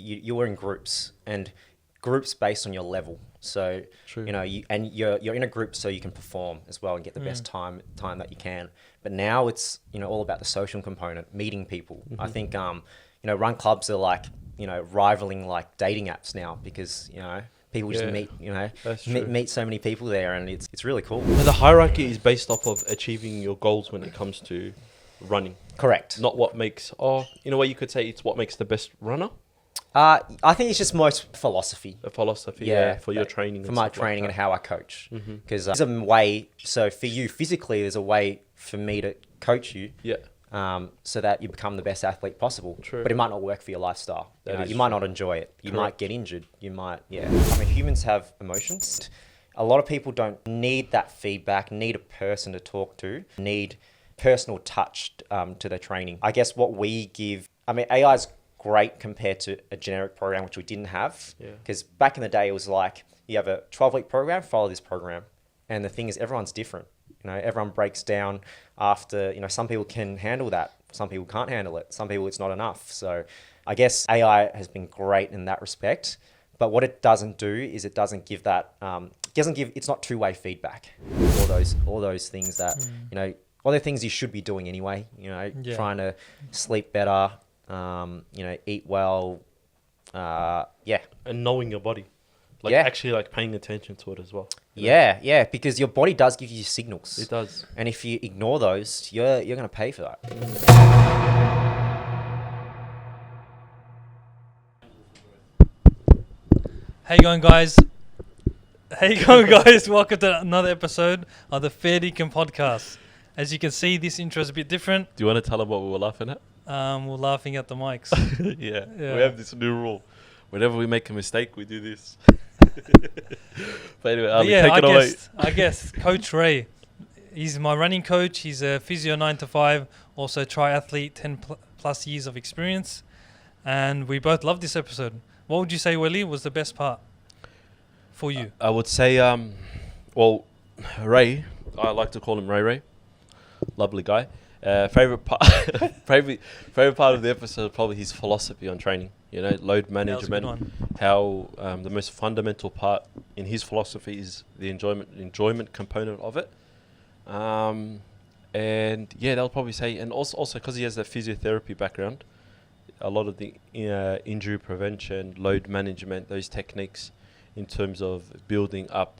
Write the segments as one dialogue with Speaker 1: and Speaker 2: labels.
Speaker 1: you're in groups, and groups based on your level. So,
Speaker 2: True.
Speaker 1: you're in a group so you can perform as well and get the best time that you can. But now it's, all about the social component, meeting people. I think, run clubs are like, rivaling like dating apps now because, people just meet so many people there, and it's really cool.
Speaker 2: And the hierarchy is based off of achieving your goals when it comes to running.
Speaker 1: Correct.
Speaker 2: Not what makes, in a way you could say it's what makes the best runner.
Speaker 1: I think it's just most philosophy.
Speaker 2: A philosophy, for your training.
Speaker 1: For my training and how I coach. Because there's a way, so for you physically, there's a way for me to coach you.
Speaker 2: Yeah.
Speaker 1: So that you become the best athlete possible.
Speaker 2: True.
Speaker 1: But it might not work for your lifestyle. You might not enjoy it. You might get injured. You might, humans have emotions. A lot of people don't need that feedback, need a person to talk to, need personal touch to their training. I guess what we give, AI is great compared to a generic program, which we didn't have. Because back in the day, it was like, you have a 12-week program, follow this program. And the thing is, everyone's different. Everyone breaks down after, some people can handle that. Some people can't handle it. Some people, it's not enough. So I guess AI has been great in that respect. But what it doesn't do is it doesn't give that, it's not two-way feedback. All those things that, all the things you should be doing anyway, trying to sleep better, eat well,
Speaker 2: And knowing your body. Actually paying attention to it as well.
Speaker 1: Yeah, because your body does give you signals.
Speaker 2: It does.
Speaker 1: And if you ignore those, you're going to pay for that.
Speaker 3: How you going, guys? Welcome to another episode of the FairDinkum podcast. As you can see, this intro is a bit different.
Speaker 2: Do you want to tell them what we were laughing at?
Speaker 3: We're laughing at the mics.
Speaker 2: yeah, we have this new rule. Whenever we make a mistake, we do this. But anyway, take it away.
Speaker 3: I guess Coach Ray, he's my running coach. He's a physio 9 to 5, also triathlete, 10 plus years of experience. And we both love this episode. What would you say, Willie, was the best part for you?
Speaker 2: I would say, Ray, I like to call him Ray. Lovely guy. Favorite part of the episode, probably his philosophy on training. Load management. How the most fundamental part in his philosophy is the enjoyment component of it. And they'll probably say, and also because he has that physiotherapy background, a lot of the injury prevention, load management, those techniques, in terms of building up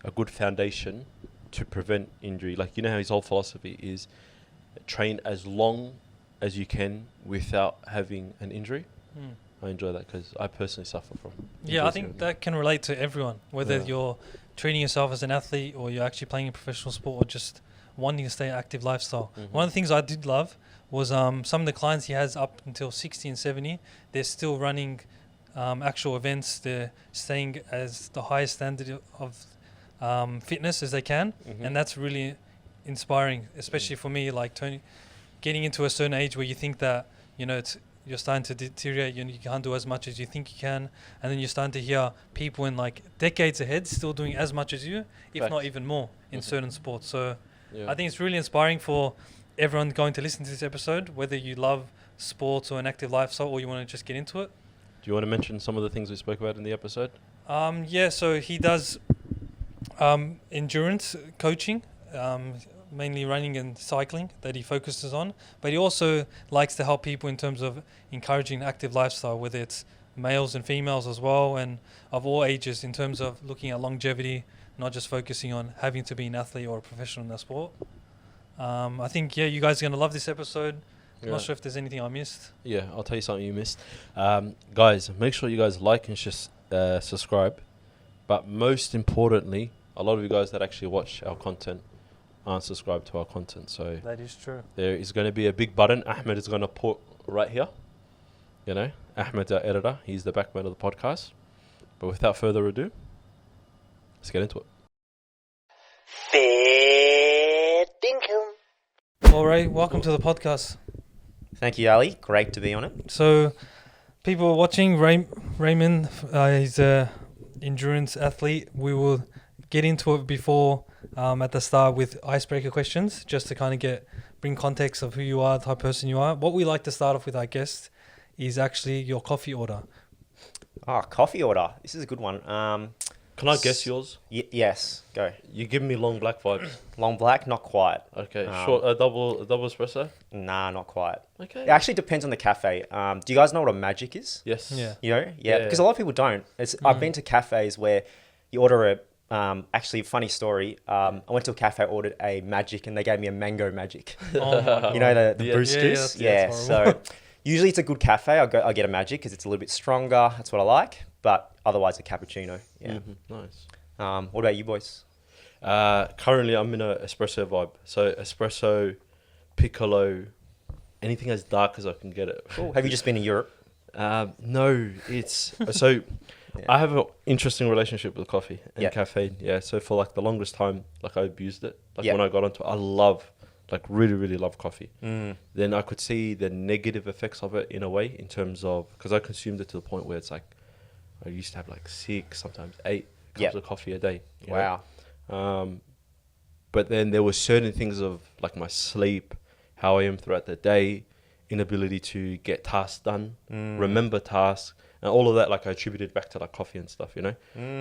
Speaker 2: a good foundation to prevent injury. Like, how his whole philosophy is train as long as you can without having an injury. I enjoy that because I personally suffer from injuries.
Speaker 3: I think that can relate to everyone, whether you're treating yourself as an athlete or you're actually playing a professional sport or just wanting to stay an active lifestyle. One of the things I did love was some of the clients he has up until 60 and 70, they're still running actual events. They're staying as the highest standard of fitness as they can. And that's really inspiring, especially for me, like Tony, getting into a certain age where you think that, you're starting to deteriorate, you can't do as much as you think you can, and then you're starting to hear people in like decades ahead still doing as much as you, if not even more, in certain sports. So I think it's really inspiring for everyone going to listen to this episode, whether you love sports or an active lifestyle or you want to just get into it.
Speaker 2: Do you want to mention some of the things we spoke about in the episode?
Speaker 3: So he does endurance coaching, mainly running and cycling that he focuses on, but he also likes to help people in terms of encouraging an active lifestyle, whether it's males and females as well, and of all ages, in terms of looking at longevity, not just focusing on having to be an athlete or a professional in that sport. I think, you guys are going to love this episode. I'm not sure if there's anything I missed. Yeah,
Speaker 2: I'll tell you something you missed. Guys, make sure you guys like and subscribe. But most importantly, a lot of you guys that actually watch our content aren't subscribed to our content. So
Speaker 3: that is true.
Speaker 2: There is going to be a big button Ahmed is going to put right here. Ahmed, our editor, he's the backbone of the podcast. But without further ado, let's get into
Speaker 1: it. FairDinkum.
Speaker 3: All right, welcome to the podcast.
Speaker 1: Thank you, Ali. Great to be on it.
Speaker 3: So, people watching, Raymond, he's a endurance athlete. We will get into it before at the start with icebreaker questions, just to kind of bring context of who you are, the type of person you are. What we like to start off with, I guess, is actually your coffee order.
Speaker 1: Oh, coffee order. This is a good one.
Speaker 2: Can I guess yours?
Speaker 1: Yes, go.
Speaker 2: You give me long black vibes.
Speaker 1: Long black, not quite.
Speaker 2: Okay, short, a double espresso?
Speaker 1: Nah, not quite.
Speaker 2: Okay.
Speaker 1: It actually depends on the cafe. Do you guys know what a magic is?
Speaker 2: Yes.
Speaker 3: Yeah.
Speaker 1: You know? Yeah,
Speaker 2: Yeah.
Speaker 1: because a lot of people don't. I've been to cafes where you order actually, funny story. I went to a cafe, ordered a magic, and they gave me a mango magic.
Speaker 3: Oh my God.
Speaker 1: You know, the
Speaker 2: Yeah.
Speaker 1: Bruce
Speaker 3: Yeah,
Speaker 1: juice?
Speaker 3: yeah, that's horrible.
Speaker 1: So usually it's a good cafe. I get a magic because it's a little bit stronger. That's what I like. But otherwise, a cappuccino. Yeah.
Speaker 2: Nice.
Speaker 1: What about you boys?
Speaker 2: Currently, I'm in a espresso vibe. So espresso, piccolo, anything as dark as I can get it.
Speaker 1: Cool. Have you just been in Europe?
Speaker 2: No, it's so.
Speaker 1: Yeah.
Speaker 2: I have an interesting relationship with coffee and
Speaker 1: Yeah.
Speaker 2: caffeine. Yeah. So for like the longest time, like I abused it. Like
Speaker 1: Yeah.
Speaker 2: when I got onto it, I love, like really, really love coffee.
Speaker 1: Mm.
Speaker 2: Then I could see the negative effects of it in a way, in terms of, because I consumed it to the point where it's like, I used to have like 6, sometimes 8 cups
Speaker 1: Yeah.
Speaker 2: of coffee a day. you know?
Speaker 1: Wow.
Speaker 2: But then there were certain things of like my sleep, how I am throughout the day, inability to get tasks done, remember tasks, and all of that, like I attributed back to like coffee and stuff, you know?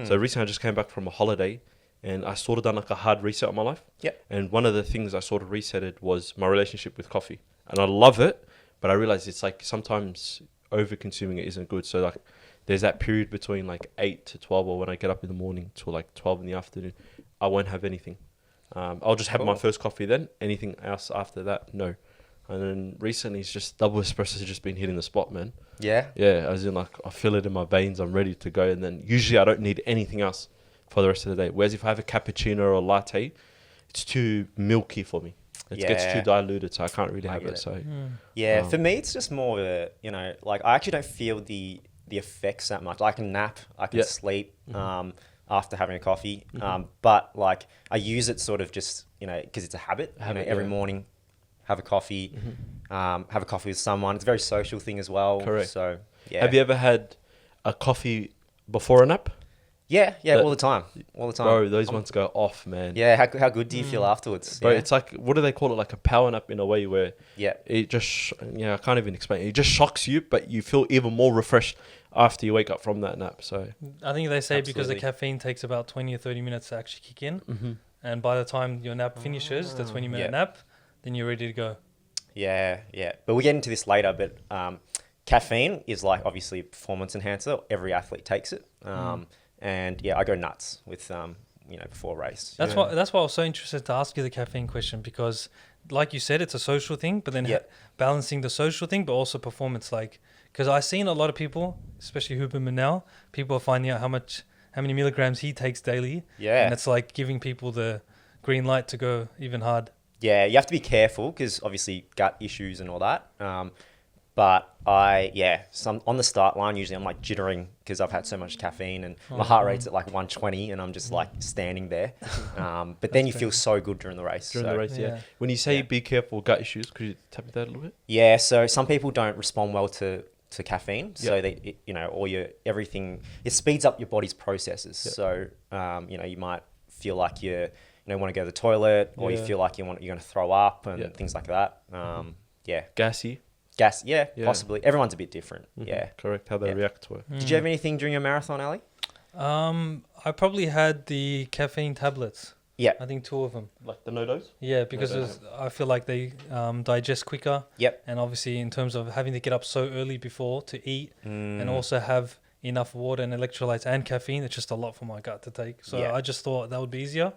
Speaker 2: So recently I just came back from a holiday and I sort of done like a hard reset on my life.
Speaker 1: Yep.
Speaker 2: And one of the things I sort of resetted was my relationship with coffee. And I love it, but I realized it's like sometimes over consuming it isn't good. So like there's that period between like 8 to 12, or when I get up in the morning till like 12 in the afternoon, I won't have anything. I'll just have my first coffee then. Anything else after that, no. And then recently it's just double espresso has just been hitting the spot, man.
Speaker 1: Yeah.
Speaker 2: Yeah, as in like I feel it in my veins, I'm ready to go. And then usually I don't need anything else for the rest of the day. Whereas if I have a cappuccino or a latte, it's too milky for me. It gets too diluted, so I can't really have it. So
Speaker 1: Yeah, for me, it's just more of a, you know, like I actually don't feel the effects that much. I can nap, I can sleep after having a coffee. But like I use it sort of just, you know, because it's a habit. Every morning, have a coffee, have a coffee with someone. It's a very social thing as well.
Speaker 2: Correct.
Speaker 1: So, yeah.
Speaker 2: Have you ever had a coffee before a nap?
Speaker 1: Yeah, all the time. All the time.
Speaker 2: Bro, those ones go off, man.
Speaker 1: Yeah, how good do you feel afterwards?
Speaker 2: Bro,
Speaker 1: Yeah.
Speaker 2: it's like, what do they call it? Like a power nap in a way where
Speaker 1: Yeah.
Speaker 2: it just, I can't even explain it. It just shocks you, but you feel even more refreshed after you wake up from that nap. So
Speaker 3: I think they say because the
Speaker 1: Absolutely.
Speaker 3: caffeine takes about 20 or 30 minutes to actually kick in. And by the time your nap finishes, the 20-minute nap, then you're ready to go.
Speaker 1: Yeah. But we'll get into this later. But caffeine is like obviously a performance enhancer. Every athlete takes it. And yeah, I go nuts with before a race.
Speaker 3: That's why I was so interested to ask you the caffeine question, because like you said, it's a social thing, but then balancing the social thing, but also performance. Like, because I've seen a lot of people, especially Huberman now, people are finding out how many milligrams he takes daily.
Speaker 1: Yeah.
Speaker 3: And it's like giving people the green light to go even hard.
Speaker 1: Yeah, you have to be careful because obviously gut issues and all that. But on the start line, usually I'm like jittering because I've had so much caffeine and my heart rate's at like 120 and I'm just like standing there. But then you feel so good during the race.
Speaker 2: during the race,
Speaker 3: yeah.
Speaker 2: When you say be careful gut issues, could you tap into that a little bit?
Speaker 1: Yeah, so some people don't respond well to caffeine. So they, all your everything, it speeds up your body's processes. So, you might feel like you want to go to the toilet, or you feel like you're going to throw up and things like that.
Speaker 2: Gassy.
Speaker 1: Gas, possibly. Everyone's a bit different. Yeah.
Speaker 2: Correct, how they react to it.
Speaker 1: Did you have anything during your marathon, Ali?
Speaker 3: I probably had the caffeine tablets.
Speaker 1: Yeah.
Speaker 3: I think 2 of them.
Speaker 2: Like the no-dos?
Speaker 3: Yeah, because I feel like they digest quicker.
Speaker 1: Yep.
Speaker 3: And obviously in terms of having to get up so early before to eat and also have enough water and electrolytes and caffeine, it's just a lot for my gut to take. So I just thought that would be easier.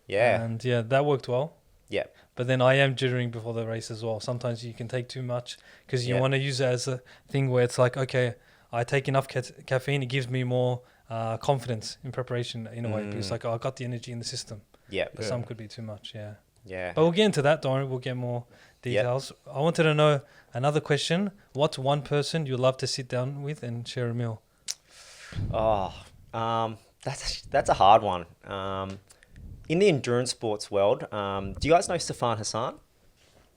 Speaker 1: Yeah.
Speaker 3: And that worked well.
Speaker 1: Yeah.
Speaker 3: But then I am jittering before the race as well. Sometimes you can take too much because you want to use it as a thing where it's like, okay, I take enough caffeine, it gives me more confidence in preparation in a way. Because like, I got the energy in the system.
Speaker 1: Yeah.
Speaker 3: But some could be too much,
Speaker 1: Yeah.
Speaker 3: But we'll get into that, don't worry. We'll get more details. I wanted to know another question. What's one person you love to sit down with and share a meal?
Speaker 1: Oh, that's a hard one. In the endurance sports world, do you guys know Safan Hassan?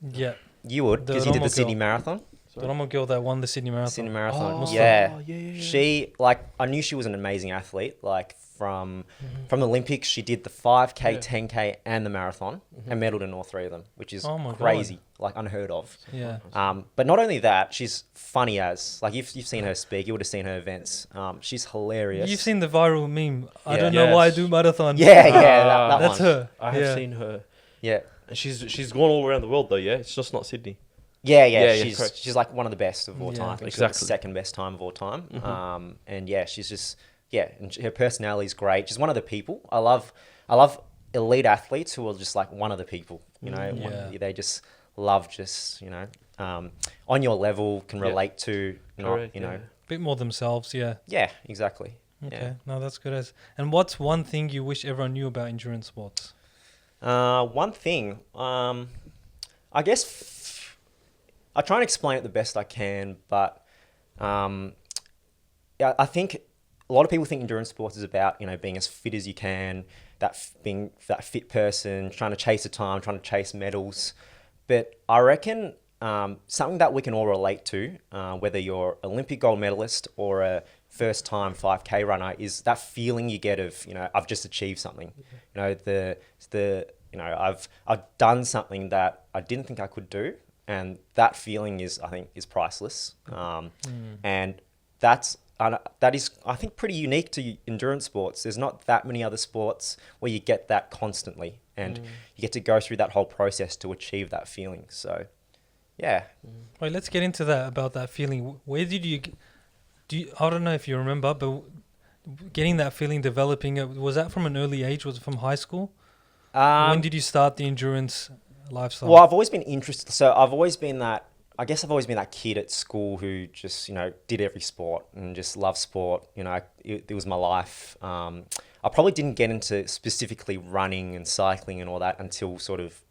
Speaker 3: Yeah.
Speaker 1: You would, because he did the Sydney Marathon.
Speaker 3: The normal girl that won the Sydney Marathon.
Speaker 1: Sydney Marathon.
Speaker 2: Oh,
Speaker 1: yeah.
Speaker 2: yeah.
Speaker 1: She, like, I knew she was an amazing athlete. Like, from the Olympics, she did the 5K, 10K, and the marathon, and medaled in all three of them, which is crazy, like unheard of.
Speaker 3: Yeah.
Speaker 1: But not only that, she's funny as, like, you've seen her speak, you would have seen her events. She's hilarious.
Speaker 3: You've seen the viral meme. I
Speaker 1: Yeah.
Speaker 3: don't know why I do marathon.
Speaker 1: Yeah, that
Speaker 3: That's
Speaker 1: one.
Speaker 3: her.
Speaker 2: I have seen her.
Speaker 1: Yeah.
Speaker 2: And she's gone all around the world though, yeah? It's just not Sydney.
Speaker 1: Yeah,
Speaker 2: correct.
Speaker 1: she's like one of the best of all
Speaker 3: Yeah.
Speaker 1: time. I think she's
Speaker 2: Exactly.
Speaker 1: the second best time of all time. And yeah, she's just, and her personality is great. She's one of the people. I love elite athletes who are just like one of the people, you know, they just love just, you know, on your level, can relate to,
Speaker 2: Correct,
Speaker 1: you know.
Speaker 3: Bit more themselves, yeah.
Speaker 1: Yeah, exactly.
Speaker 3: Okay,
Speaker 1: Yeah.
Speaker 3: no, that's good. And what's one thing you wish everyone knew about endurance sports?
Speaker 1: One thing, I guess I try and explain it the best I can, but yeah, I think a lot of people think endurance sports is about, you know, being as fit as you can, being that fit person, trying to chase a time, trying to chase medals. But I reckon something that we can all relate to, whether you're Olympic gold medalist or a first time 5K runner, is that feeling you get of, you know, I've just achieved something. You know, you know, I've done something that I didn't think I could do, and that feeling I think is priceless. And that is, I think, pretty unique to endurance sports. There's not that many other sports where you get that constantly, and you get to go through that whole process to achieve that feeling. So, yeah.
Speaker 3: Wait, let's get into that, about that feeling. Where did you I don't know if you remember, but getting that feeling, developing it, was that from an early age? Was it from high school? When did you start the endurance lifestyle?
Speaker 1: Well, I've always been interested. So I've always been that kid at school who just, you know, did every sport and just loved sport. You know, it was my life. I probably didn't get into specifically running and cycling and all that until sort of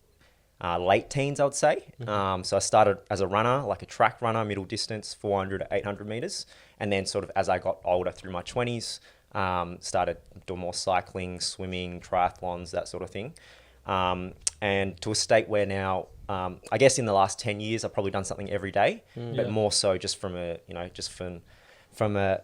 Speaker 1: late teens, I would say. So I started as a runner, like a track runner, middle distance, 400 to 800 meters. And then sort of as I got older through my 20s, started doing more cycling, swimming, triathlons, that sort of thing. And to a state where now, I guess in the last 10 years, I've probably done something every day, but more so just from a, you know, just from a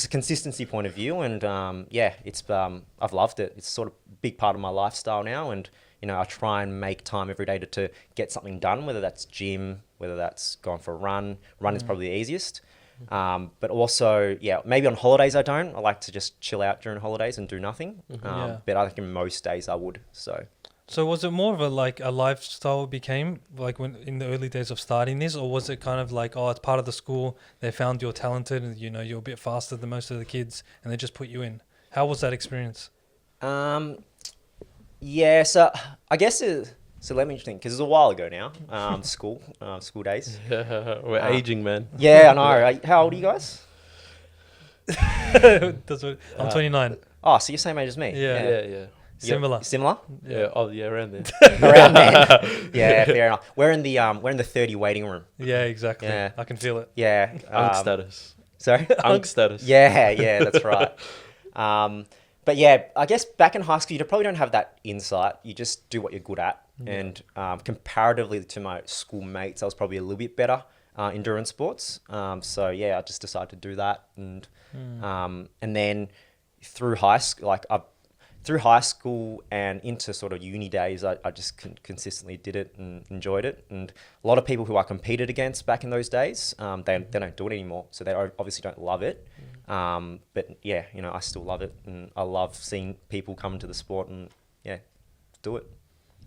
Speaker 1: consistency point of view. And it's, I've loved it. It's sort of a big part of my lifestyle now. And, you know, I try and make time every day to get something done, whether that's gym, whether that's going for a run. Run is probably the easiest. But also, maybe on holidays I don't. I like to just chill out during holidays and do nothing. But I think in most days I would.
Speaker 3: So was it more of a lifestyle it became, like when in the early days of starting this, or was it kind of like, oh, it's part of the school, they found you're talented and, you know, you're a bit faster than most of the kids and they just put you in? How was that experience?
Speaker 1: So I guess so let me think, because it's a while ago now, school days.
Speaker 2: We're aging, man.
Speaker 1: Yeah, I know. How old are you guys?
Speaker 3: I'm 29.
Speaker 1: Oh, so you're the same age as me.
Speaker 2: Yeah.
Speaker 3: Similar.
Speaker 1: Similar?
Speaker 2: Yeah. Oh, yeah, around there.
Speaker 1: Around there. Yeah, fair enough. We're in the 30 waiting room.
Speaker 3: Yeah, exactly.
Speaker 1: Yeah.
Speaker 3: I can feel it.
Speaker 1: Yeah.
Speaker 2: Unk status.
Speaker 1: Sorry?
Speaker 2: Unk status.
Speaker 1: Yeah, that's right. But yeah, I guess back in high school, you probably don't have that insight. You just do what you're good at. And comparatively to my school mates, I was probably a little bit better endurance sports. So yeah, I just decided to do that. And then through high school and into sort of uni days, I just consistently did it and enjoyed it. And a lot of people who I competed against back in those days, they don't do it anymore. So they obviously don't love it. But yeah, you know, I still love it. And I love seeing people come into the sport and do it.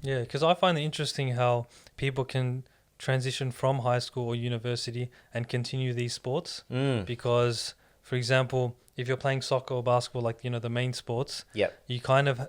Speaker 3: Yeah, because I find it interesting how people can transition from high school or university and continue these sports. Because, for example, if you're playing soccer or basketball, like, you know, the main sports, you kind of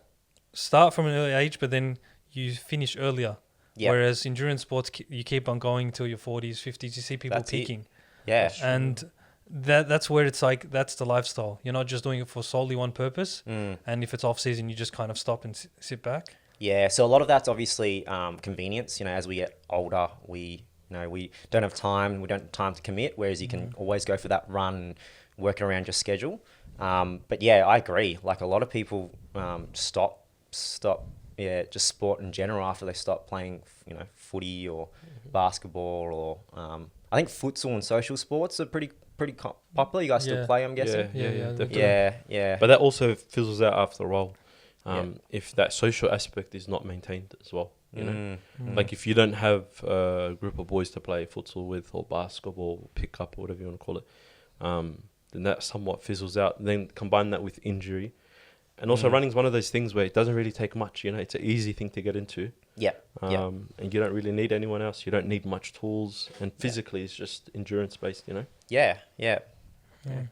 Speaker 3: start from an early age, but then you finish earlier. Whereas endurance sports, you keep on going till your 40s, 50s. You see people peaking.
Speaker 1: Yeah.
Speaker 3: And that's where it's like, that's the lifestyle. You're not just doing it for solely one purpose. And if it's off season, you just kind of stop and sit back.
Speaker 1: Yeah. So a lot of that's obviously convenience. You know, as we get older, we don't have time. We don't have time to commit. Whereas you can always go for that run and work around your schedule. But yeah, I agree. Like a lot of people stop just sport in general after they stop playing, you know, footy or basketball or I think futsal and social sports are pretty popular. You guys still play, I'm guessing?
Speaker 3: Yeah,
Speaker 2: definitely.
Speaker 1: Yeah.
Speaker 2: But that also fizzles out after a while. If that social aspect is not maintained as well, you know, like if you don't have a group of boys to play futsal with, or basketball, pick up, or whatever you want to call it, then that somewhat fizzles out. And then combine that with injury, and also running is one of those things where it doesn't really take much. You know, it's an easy thing to get into. And you don't really need anyone else. You don't need much tools, and physically it's just endurance based. You know.
Speaker 1: Yeah.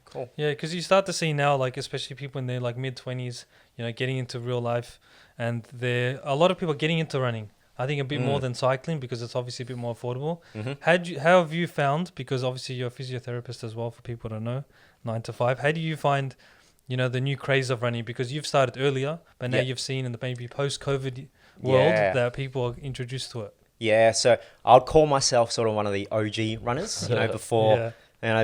Speaker 1: Cool.
Speaker 3: Yeah, because you start to see now, like especially people in their like mid-20s, you know, getting into real life, and a lot of people getting into running. I think a bit more than cycling, because it's obviously a bit more affordable. How have you found? Because obviously you're a physiotherapist as well. For people to know, 9 to 5. How do you find, you know, the new craze of running? Because you've started earlier, but now you've seen in the maybe post-COVID world that people are introduced to it.
Speaker 1: Yeah, so I'd call myself sort of one of the OG runners, you know,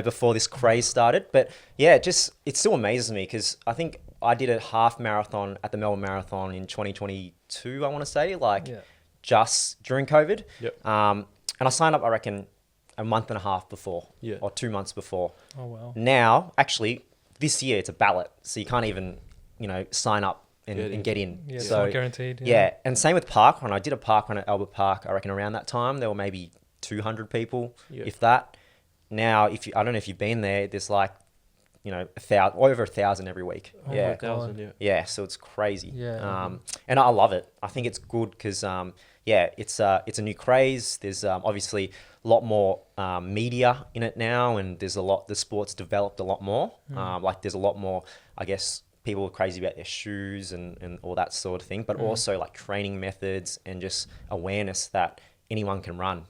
Speaker 1: before this craze started. But yeah, it still amazes me, because I think I did a half marathon at the Melbourne Marathon in 2022, I want to say, just during COVID. And I signed up, I reckon, a month and a half before, or 2 months before.
Speaker 3: Oh, wow.
Speaker 1: Now, actually, this year it's a ballot, so you can't even, you know, sign up and get in.
Speaker 3: Yeah,
Speaker 1: so,
Speaker 3: it's not guaranteed.
Speaker 1: Yeah, and same with parkrun. I did a parkrun at Albert Park. I reckon around that time there were maybe 200 people, if that. Now, I don't know if you've been there. There's like, you know, over 1,000 every week.
Speaker 3: Oh,
Speaker 1: yeah,
Speaker 2: 1,000.
Speaker 1: Yeah, so it's crazy.
Speaker 3: Yeah.
Speaker 1: And I love it. I think it's good because it's a new craze. There's obviously a lot more media in it now, and the sport's developed a lot more. Like there's a lot more, I guess, people are crazy about their shoes and all that sort of thing, but also like training methods and just awareness that anyone can run.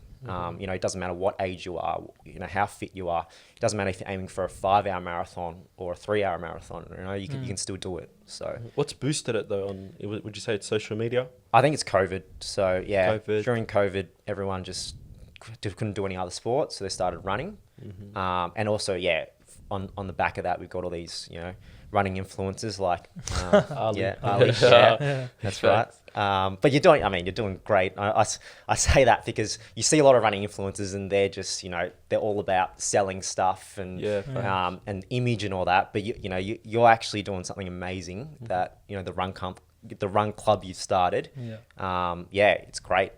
Speaker 1: You know, it doesn't matter what age you are, you know, how fit you are. It doesn't matter if you're aiming for a 5-hour marathon or a 3-hour marathon. You know, you can still do it. So
Speaker 2: what's boosted it though? Would you say it's social media?
Speaker 1: I think it's COVID. So yeah,
Speaker 2: COVID.
Speaker 1: During COVID, everyone just couldn't do any other sports, so they started running. And also, on the back of that, we've got all these, you know, running influencers like Ali. That's right. But you're doing great. I say that because you see a lot of running influencers, and they're just, you know, they're all about selling stuff and and image and all that. But you're actually doing something amazing. That, you know, the run club you started. It's great.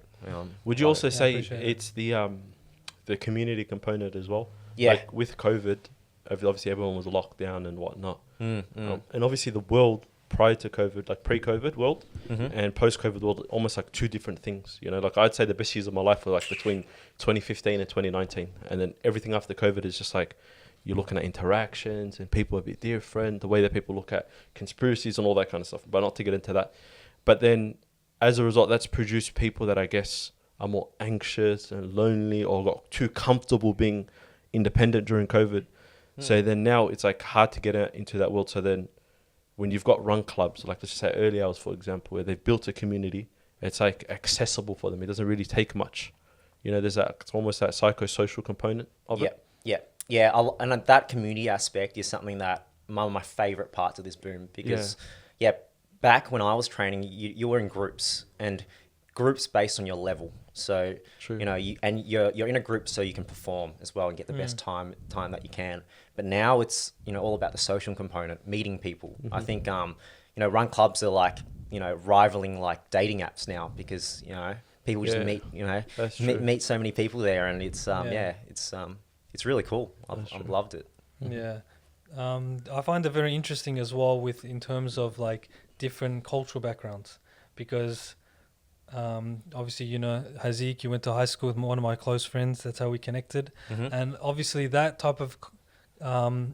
Speaker 2: Would you also say it's the community component as well?
Speaker 1: Yeah.
Speaker 2: Like with COVID, obviously everyone was locked down and whatnot. And obviously the world prior to COVID, like pre-COVID world and post-COVID world, almost like two different things. You know, like I'd say the best years of my life were like between 2015 and 2019. And then everything after COVID is just like, you're looking at interactions and people are a bit different, the way that people look at conspiracies and all that kind of stuff, but not to get into that. But then as a result, that's produced people that I guess are more anxious and lonely, or got too comfortable being independent during COVID. So then now it's like hard to get out into that world. So then when you've got run clubs, like let's just say early hours, for example, where they've built a community, it's like accessible for them. It doesn't really take much. You know, there's it's almost that psychosocial component of it.
Speaker 1: Yeah. And that community aspect is something that one of my favorite parts of this boom, because back when I was training, you were in groups, and groups based on your level. So, you know, you're in a group so you can perform as well and get the best time that you can. But now it's, you know, all about the social component, meeting people. I think, you know, run clubs are like, you know, rivaling like dating apps now, because, you know, people just meet, you know, meet so many people there, and it's, it's really cool. I've loved it.
Speaker 3: Yeah. I find it very interesting as well in terms of like different cultural backgrounds, because obviously, you know, Haziq, you went to high school with one of my close friends. That's how we connected. And obviously that type of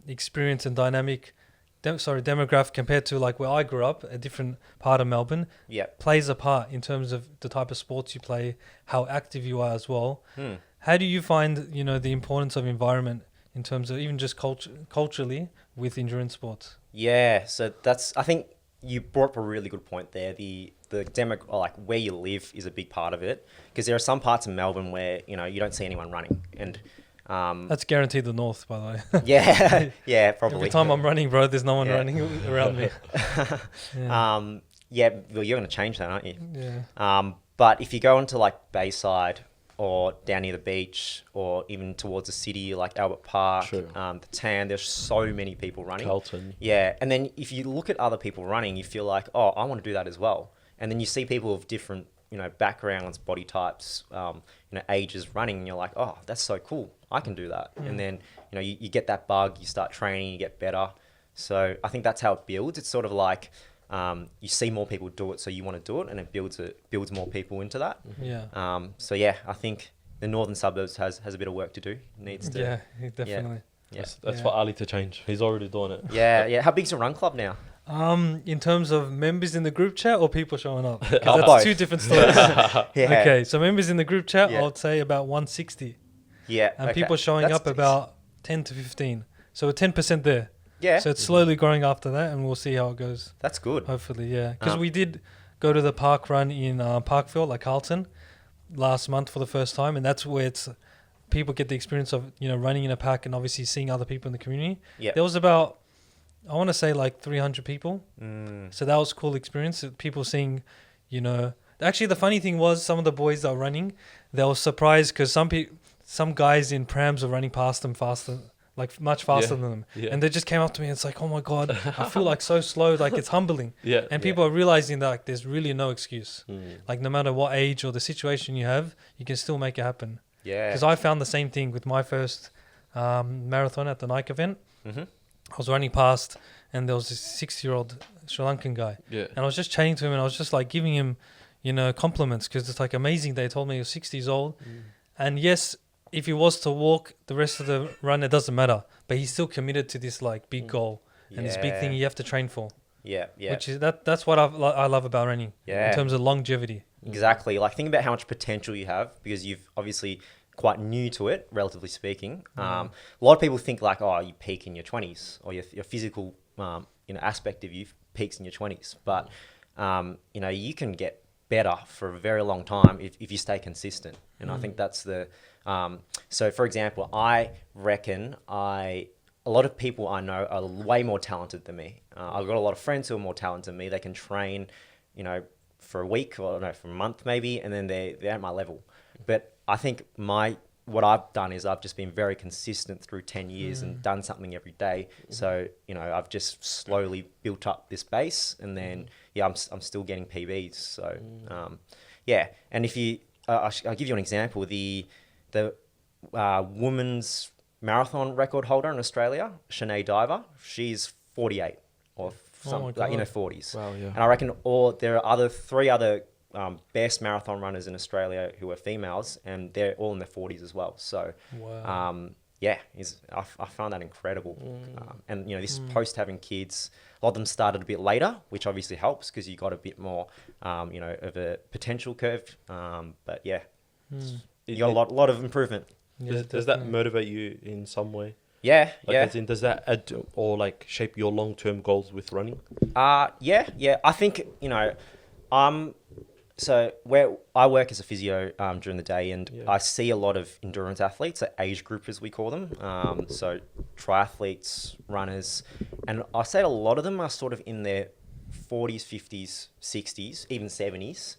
Speaker 3: experience and demographic compared to like where I grew up, a different part of Melbourne, plays a part in terms of the type of sports you play, how active you are as well. How do you find, you know, the importance of environment in terms of even just culturally with endurance sports? Yeah,
Speaker 1: so I think you brought up a really good point there. The like where you live is a big part of it, because there are some parts of Melbourne where, you know, you don't see anyone running, and
Speaker 3: that's guaranteed the north, by the way.
Speaker 1: yeah, probably.
Speaker 3: Every time I'm running, bro, there's no one running around me.
Speaker 1: Well, you're going to change that, aren't you?
Speaker 3: Yeah.
Speaker 1: But if you go into like Bayside, or down near the beach, or even towards the city like Albert Park,
Speaker 2: True.
Speaker 1: the Tan. There's so many people running.
Speaker 2: Carlton.
Speaker 1: Yeah, and then if you look at other people running, you feel like, oh, I want to do that as well. And then you see people of different, backgrounds, body types, ages running, and you're like, oh, that's so cool. I can do that. And then, you get that bug, you start training, you get better. So I think that's how it builds. It's sort of like you see more people do it, so you want to do it, and it builds more people into that.
Speaker 3: Yeah.
Speaker 1: So yeah, I think the northern suburbs has a bit of work to do. Needs to.
Speaker 3: Yeah, definitely.
Speaker 1: Yeah.
Speaker 2: That's for Ali to change. He's already doing it.
Speaker 1: Yeah. How big's the run club now?
Speaker 3: In terms of members in the group chat or people showing up? 'Cause
Speaker 1: Both.
Speaker 3: that's two different stories.
Speaker 1: Yeah.
Speaker 3: Okay, so members in the group chat,
Speaker 1: Yeah.
Speaker 3: I'd say about 160.
Speaker 1: Yeah.
Speaker 3: And
Speaker 1: okay.
Speaker 3: people showing
Speaker 1: That's
Speaker 3: up
Speaker 1: decent.
Speaker 3: about 10 to 15. So we're 10% there.
Speaker 1: Yeah.
Speaker 3: So it's slowly growing after that, and we'll see how it goes.
Speaker 1: That's good.
Speaker 3: Hopefully, yeah. Because we did go to the park run in Parkville, like Carlton, last month for the first time, and that's where people get the experience of running in a pack and obviously seeing other people in the community.
Speaker 1: Yeah.
Speaker 3: There was about, I want to say, like 300 people.
Speaker 1: Mm.
Speaker 3: So that was a cool experience. People seeing, Actually, the funny thing was some of the boys that were running, they were surprised because some guys in prams were running past them faster, like much faster than them.
Speaker 2: Yeah.
Speaker 3: And they just came up to me and it's like, oh my God, I feel like so slow. Like it's humbling.
Speaker 2: Yeah.
Speaker 3: And people are realizing that like, there's really no excuse.
Speaker 2: Mm.
Speaker 3: Like no matter what age or the situation you have, you can still make it happen.
Speaker 1: Yeah.
Speaker 3: Because I found the same thing with my first marathon at the Nike event.
Speaker 1: Mm-hmm.
Speaker 3: I was running past and there was this 6-year-old Sri Lankan guy.
Speaker 2: Yeah.
Speaker 3: And I was just chatting to him and I was just like giving him, compliments because it's like amazing. They told me he was 60 years old. And yes, if he was to walk the rest of the run, it doesn't matter. But he's still committed to this like big goal and this big thing you have to train for.
Speaker 1: Yeah.
Speaker 3: Which is that's what I love about running.
Speaker 1: Yeah.
Speaker 3: In terms of longevity.
Speaker 1: Exactly. Like think about how much potential you have because you've obviously quite new to it, relatively speaking. A lot of people think like, oh, you peak in your 20s or your physical aspect of you peaks in your 20s. But, you can get better for a very long time if you stay consistent. And I think that's so for example, I reckon a lot of people I know are way more talented than me. I've got a lot of friends who are more talented than me. They can train, for a week or for a month maybe, and then they're at my level. But I think what I've done is I've just been very consistent through 10 years and done something every day. So, I've just slowly built up this base and then, I'm still getting PBs. So, And if I'll give you an example. The women's marathon record holder in Australia, Sinead Diver, she's 48 or some, like in her 40s.
Speaker 2: Wow, yeah.
Speaker 1: And I reckon there are three other best marathon runners in Australia who are females, and they're all in their 40s as well. So,
Speaker 3: Wow.
Speaker 1: I found that incredible. And this is post having kids. A lot of them started a bit later, which obviously helps because you got a bit more, of a potential curve. But yeah, you got a lot of improvement.
Speaker 3: Yeah,
Speaker 2: Does that motivate you in some way?
Speaker 1: Yeah,
Speaker 2: As in, does that add to, or like shape your long-term goals with running?
Speaker 1: Yeah. I think so where I work as a physio during the day, and I see a lot of endurance athletes, so age group as we call them. So triathletes, runners, and I say a lot of them are sort of in their 40s, 50s, 60s, even 70s,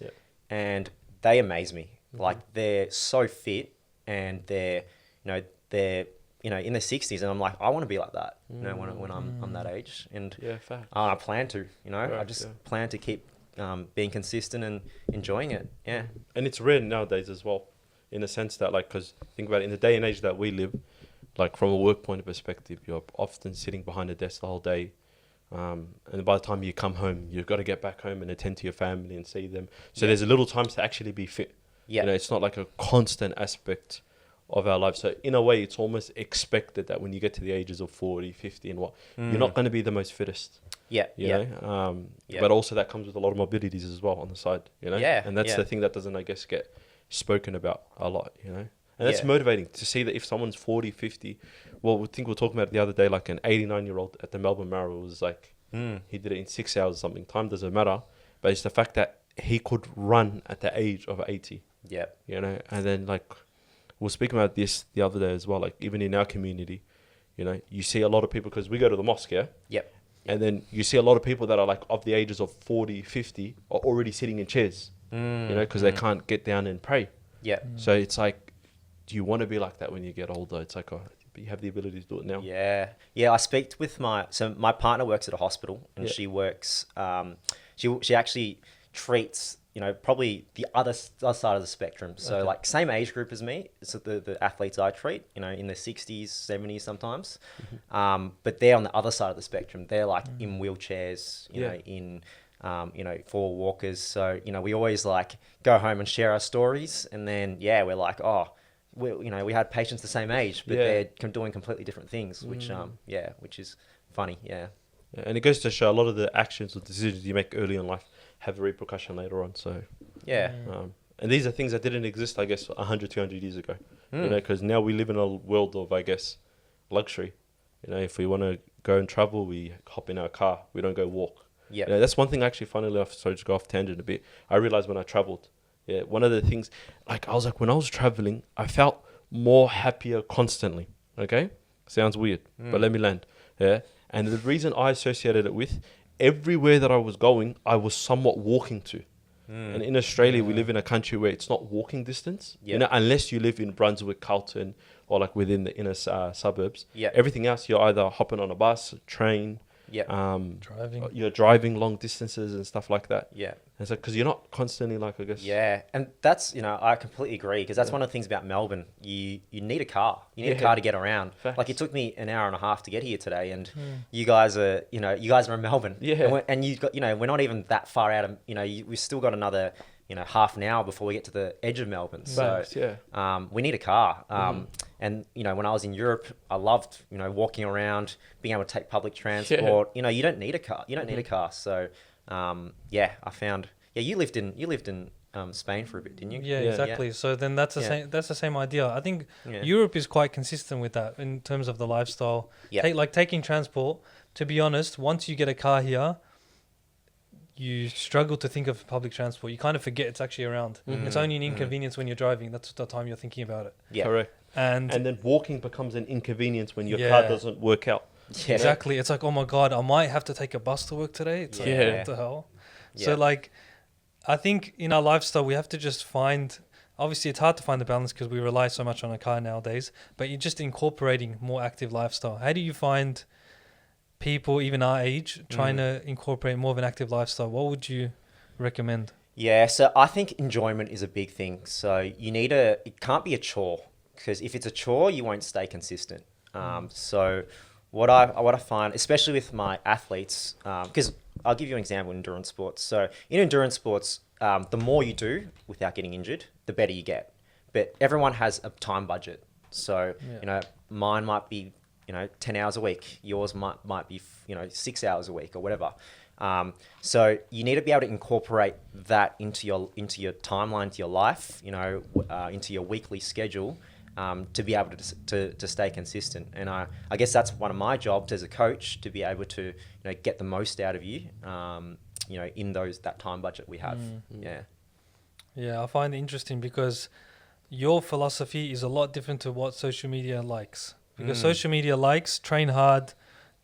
Speaker 1: and they amaze me. Like they're so fit, and they're in their 60s, and I'm like, I want to be like that, when I'm that age, and
Speaker 2: fact.
Speaker 1: I plan to,
Speaker 2: Right,
Speaker 1: I just plan to keep being consistent and enjoying it. Yeah.
Speaker 2: And it's rare nowadays as well, in the sense that because think about it, in the day and age that we live, like from a work point of perspective, you're often sitting behind a desk the whole day. And by the time you come home, you've got to get back home and attend to your family and see them. So there's a little time to actually be fit.
Speaker 1: Yeah.
Speaker 2: It's not like a constant aspect of our life. So in a way, it's almost expected that when you get to the ages of 40, 50 and you're not going to be the most fittest.
Speaker 1: Yeah.
Speaker 2: But also that comes with a lot of mobilities as well on the side,
Speaker 1: Yeah.
Speaker 2: And that's the thing that doesn't, I guess, get spoken about a lot, And that's motivating to see that if someone's 40, 50, well, we think we were talking about it the other day, like an 89-year-old at the Melbourne Marathon was like, he did it in 6 hours or something. Time doesn't matter, but it's the fact that he could run at the age of 80.
Speaker 1: Yeah.
Speaker 2: And then we were speaking about this the other day as well, like even in our community, you see a lot of people, because we go to the mosque,
Speaker 1: Yep.
Speaker 2: and then you see a lot of people that are like of the ages of 40, 50 are already sitting in chairs, because they can't get down and pray.
Speaker 1: Yeah.
Speaker 2: So it's like, do you want to be like that when you get older? It's like, oh, but you have the ability to do it now.
Speaker 1: Yeah. Yeah. I speak with my partner works at a hospital, and
Speaker 2: Yeah.
Speaker 1: she works, she actually treats, probably the other side of the spectrum. So
Speaker 2: Okay.
Speaker 1: like same age group as me. So the athletes I treat, in their 60s, 70s sometimes. But they're on the other side of the spectrum. They're like in wheelchairs, in, for walkers. So, we always like go home and share our stories. And then, we're like, oh, we had patients the same age, but they're doing completely different things, which is funny. Yeah.
Speaker 2: Yeah, and it goes to show a lot of the actions or decisions you make early in life have a repercussion later on. So,
Speaker 1: Yeah.
Speaker 2: and these are things that didn't exist, I guess, 100, 200 years ago. Because now we live in a world of, I guess, luxury. If we want to go and travel, we hop in our car. We don't go walk.
Speaker 1: Yeah.
Speaker 2: That's one thing actually, funnily enough, sorry to go off tangent a bit. I realized when I traveled, one of the things, like I was like, when I was traveling, I felt more happier constantly. Okay? Sounds weird, but let me land. Yeah. And the reason I associated it with, everywhere that I was going, I was somewhat walking to. And in Australia, we live in a country where it's not walking distance.
Speaker 1: Yeah.
Speaker 2: Unless you live in Brunswick, Carlton, or like within the inner suburbs.
Speaker 1: Yeah.
Speaker 2: Everything else, you're either hopping on a bus, train,
Speaker 1: Yeah.
Speaker 3: Driving.
Speaker 2: you're driving long distances and stuff like that.
Speaker 1: Yeah.
Speaker 2: And so, because you're not constantly like, I guess.
Speaker 1: Yeah, and that's, I completely agree, because that's one of the things about Melbourne. You need a car. You need a car to get around.
Speaker 2: Facts.
Speaker 1: Like, it took me an hour and a half to get here today, and you guys are in Melbourne.
Speaker 2: Yeah.
Speaker 1: And you've got, we're not even that far out of, we've still got another, half an hour before we get to the edge of Melbourne.
Speaker 2: Facts,
Speaker 1: So, we need a car. And, when I was in Europe, I loved, walking around, being able to take public transport. You don't need a car. You don't need a car. So, I found, you lived in Spain for a bit, didn't you?
Speaker 3: Yeah, exactly. So then that's the same. That's the same idea. I think Europe is quite consistent with that in terms of the lifestyle.
Speaker 1: Yeah.
Speaker 3: Like taking transport. To be honest, once you get a car here, you struggle to think of public transport. You kind of forget it's actually around. It's only an inconvenience when you're driving. That's the time you're thinking about it.
Speaker 1: Yeah.
Speaker 2: Correct.
Speaker 3: And
Speaker 2: then walking becomes an inconvenience when your car doesn't work out.
Speaker 1: Yeah.
Speaker 3: exactly. It's like, oh my God, I might have to take a bus to work today. It's like,
Speaker 1: Yeah.
Speaker 3: what the hell?
Speaker 1: Yeah.
Speaker 3: So like, I think in our lifestyle, we have to just find, obviously it's hard to find the balance because we rely so much on a car nowadays, but you're just incorporating more active lifestyle. How do you find people, even our age, trying to incorporate more of an active lifestyle? What would you recommend?
Speaker 1: Yeah, so I think enjoyment is a big thing. So it can't be a chore, because if it's a chore, you won't stay consistent. So what I find, especially with my athletes, because I'll give you an example in endurance sports. So in endurance sports, the more you do without getting injured, the better you get. But everyone has a time budget. So, mine might be, 10 hours a week. Yours might be, 6 hours a week or whatever. So you need to be able to incorporate that into your timeline, into your life, into your weekly schedule, to be able to stay consistent. And I guess that's one of my jobs as a coach, to be able to get the most out of you, in that time budget we have.
Speaker 3: Yeah, I find it interesting because your philosophy is a lot different to what social media likes. Because social media likes train hard,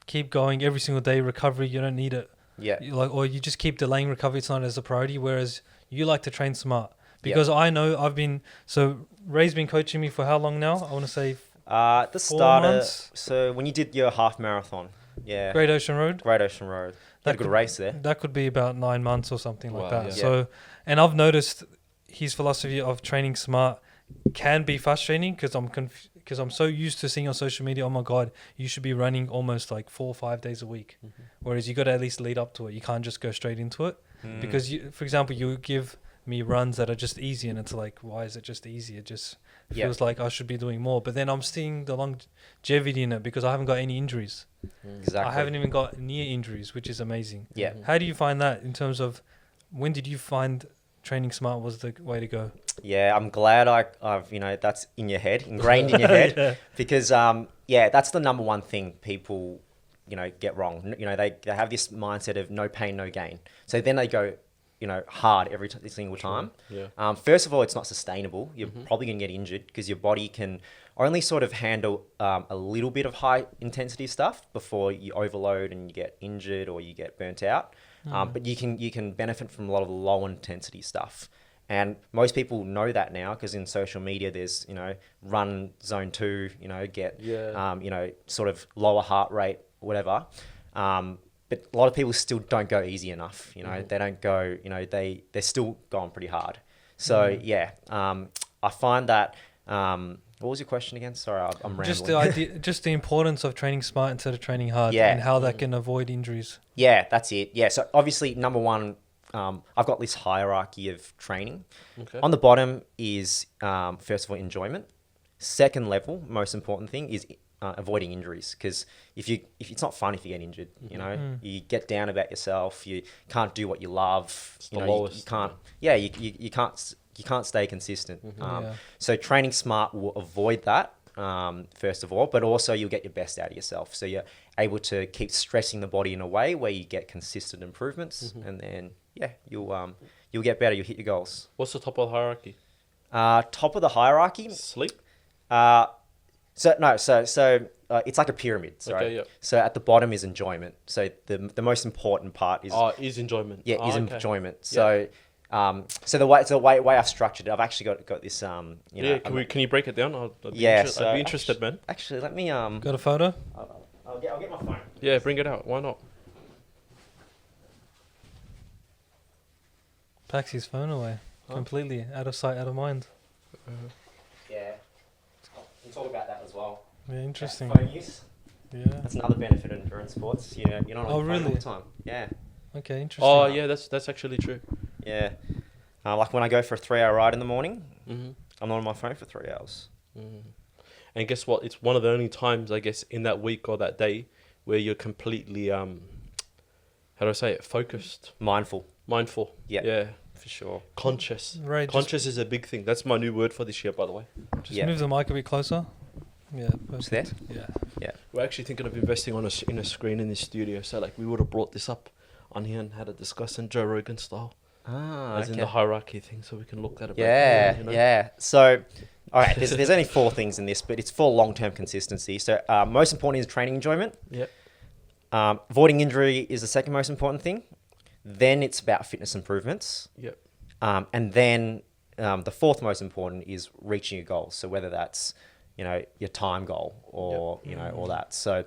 Speaker 3: keep going every single day, recovery, you don't need it.
Speaker 1: Yeah.
Speaker 3: Or you just keep delaying recovery, it's not as a priority, whereas you like to train smart. Because I know Ray's been coaching me for how long now? I want to say
Speaker 1: at the
Speaker 3: 4
Speaker 1: start
Speaker 3: months.
Speaker 1: So when you did your half marathon,
Speaker 3: Great Ocean Road.
Speaker 1: Great Ocean Road, had a good race there.
Speaker 3: That could be about 9 months or something like that.
Speaker 2: Yeah.
Speaker 3: So, and I've noticed his philosophy of training smart can be frustrating because I'm so used to seeing on social media, oh my God, you should be running almost like 4 or 5 days a week. Whereas you got to at least lead up to it. You can't just go straight into it. Because, for example, you give me runs that are just easy and it's like, why is it just easy? It just feels like I should be doing more. But then I'm seeing the longevity in it because I haven't got any injuries.
Speaker 1: Exactly.
Speaker 3: I haven't even got near injuries, which is amazing.
Speaker 1: Yeah.
Speaker 3: How do you find that in terms of when did you find training smart was the way to go?
Speaker 1: Yeah, I'm glad I've that's in your head, ingrained in your head, because that's the number one thing people get wrong. They have this mindset of no pain, no gain. So then they go hard every single time.
Speaker 2: Yeah.
Speaker 1: First of all, it's not sustainable. You're probably going to get injured because your body can only sort of handle a little bit of high intensity stuff before you overload and you get injured or you get burnt out. But you can benefit from a lot of the low intensity stuff. And most people know that now because in social media, there's, run zone 2, get, sort of lower heart rate, whatever. But a lot of people still don't go easy enough. They don't go, they're still going pretty hard. So I find that, what was your question again? Sorry, I'm rambling.
Speaker 3: Just the idea, just the importance of training smart instead of training hard, and how that can avoid injuries.
Speaker 1: Yeah, that's it. Yeah, so obviously, number one, I've got this hierarchy of training.
Speaker 2: Okay.
Speaker 1: On the bottom is, first of all, enjoyment. Second level, most important thing is avoiding injuries, because if it's not fun if you get injured, you get down about yourself, you can't do what you love,
Speaker 2: It's the lowest.
Speaker 1: you can't, you can't stay consistent. So training smart will avoid that, first of all, but also you'll get your best out of yourself. So you're able to keep stressing the body in a way where you get consistent improvements, and then you'll get better. You'll hit your goals.
Speaker 2: What's the top of the hierarchy?
Speaker 1: Top of the hierarchy.
Speaker 2: Sleep.
Speaker 1: So it's like a pyramid. Sorry.
Speaker 2: Okay, yeah.
Speaker 1: So at the bottom is enjoyment. So the most important part is
Speaker 2: enjoyment.
Speaker 1: Yeah,
Speaker 2: okay.
Speaker 1: enjoyment.
Speaker 2: Yeah.
Speaker 1: So the way I've structured it, I've actually got this. Can
Speaker 2: you break it down? I'd be interested, man.
Speaker 1: Actually, let me
Speaker 3: Got a photo?
Speaker 1: I'll get my phone.
Speaker 2: Yeah, bring it out. Why not?
Speaker 3: Packs his phone away. Completely out of sight, out of mind.
Speaker 1: Yeah, we'll talk about that as well.
Speaker 3: Yeah, interesting.
Speaker 1: Phone use.
Speaker 3: Yeah.
Speaker 1: That's another benefit of endurance sports. You're not on your phone
Speaker 3: really?
Speaker 1: all the time. Yeah.
Speaker 3: Okay, interesting.
Speaker 2: Oh yeah, that's actually true.
Speaker 1: Yeah. Like when I go for a 3-hour ride in the morning,
Speaker 2: Mm-hmm.
Speaker 1: I'm not on my phone for 3 hours.
Speaker 2: And guess what? It's one of the only times, I guess, in that week or that day where you're completely, how do I say it? Focused.
Speaker 1: Mindful.
Speaker 2: Mindful.
Speaker 1: Yeah.
Speaker 2: Yeah.
Speaker 1: For sure.
Speaker 2: Conscious.
Speaker 3: Right.
Speaker 2: Conscious is a big thing. That's my new word for this year, by the way.
Speaker 3: Just move the mic a bit closer. Yeah, perfect.
Speaker 1: There?
Speaker 3: Yeah.
Speaker 2: We're actually thinking of investing in a screen in this studio. So like we would have brought this up on here and had a discussion Joe Rogan style. As in the hierarchy thing, so we can look at it.
Speaker 1: Yeah. So, all right, there's only 4 things in this, but it's for long-term consistency. So, most important is training enjoyment.
Speaker 2: Yeah.
Speaker 1: Avoiding injury is the second most important thing. Then it's about fitness improvements.
Speaker 2: Yep.
Speaker 1: And then the fourth most important is reaching your goals. So whether that's, your time goal or, all that. So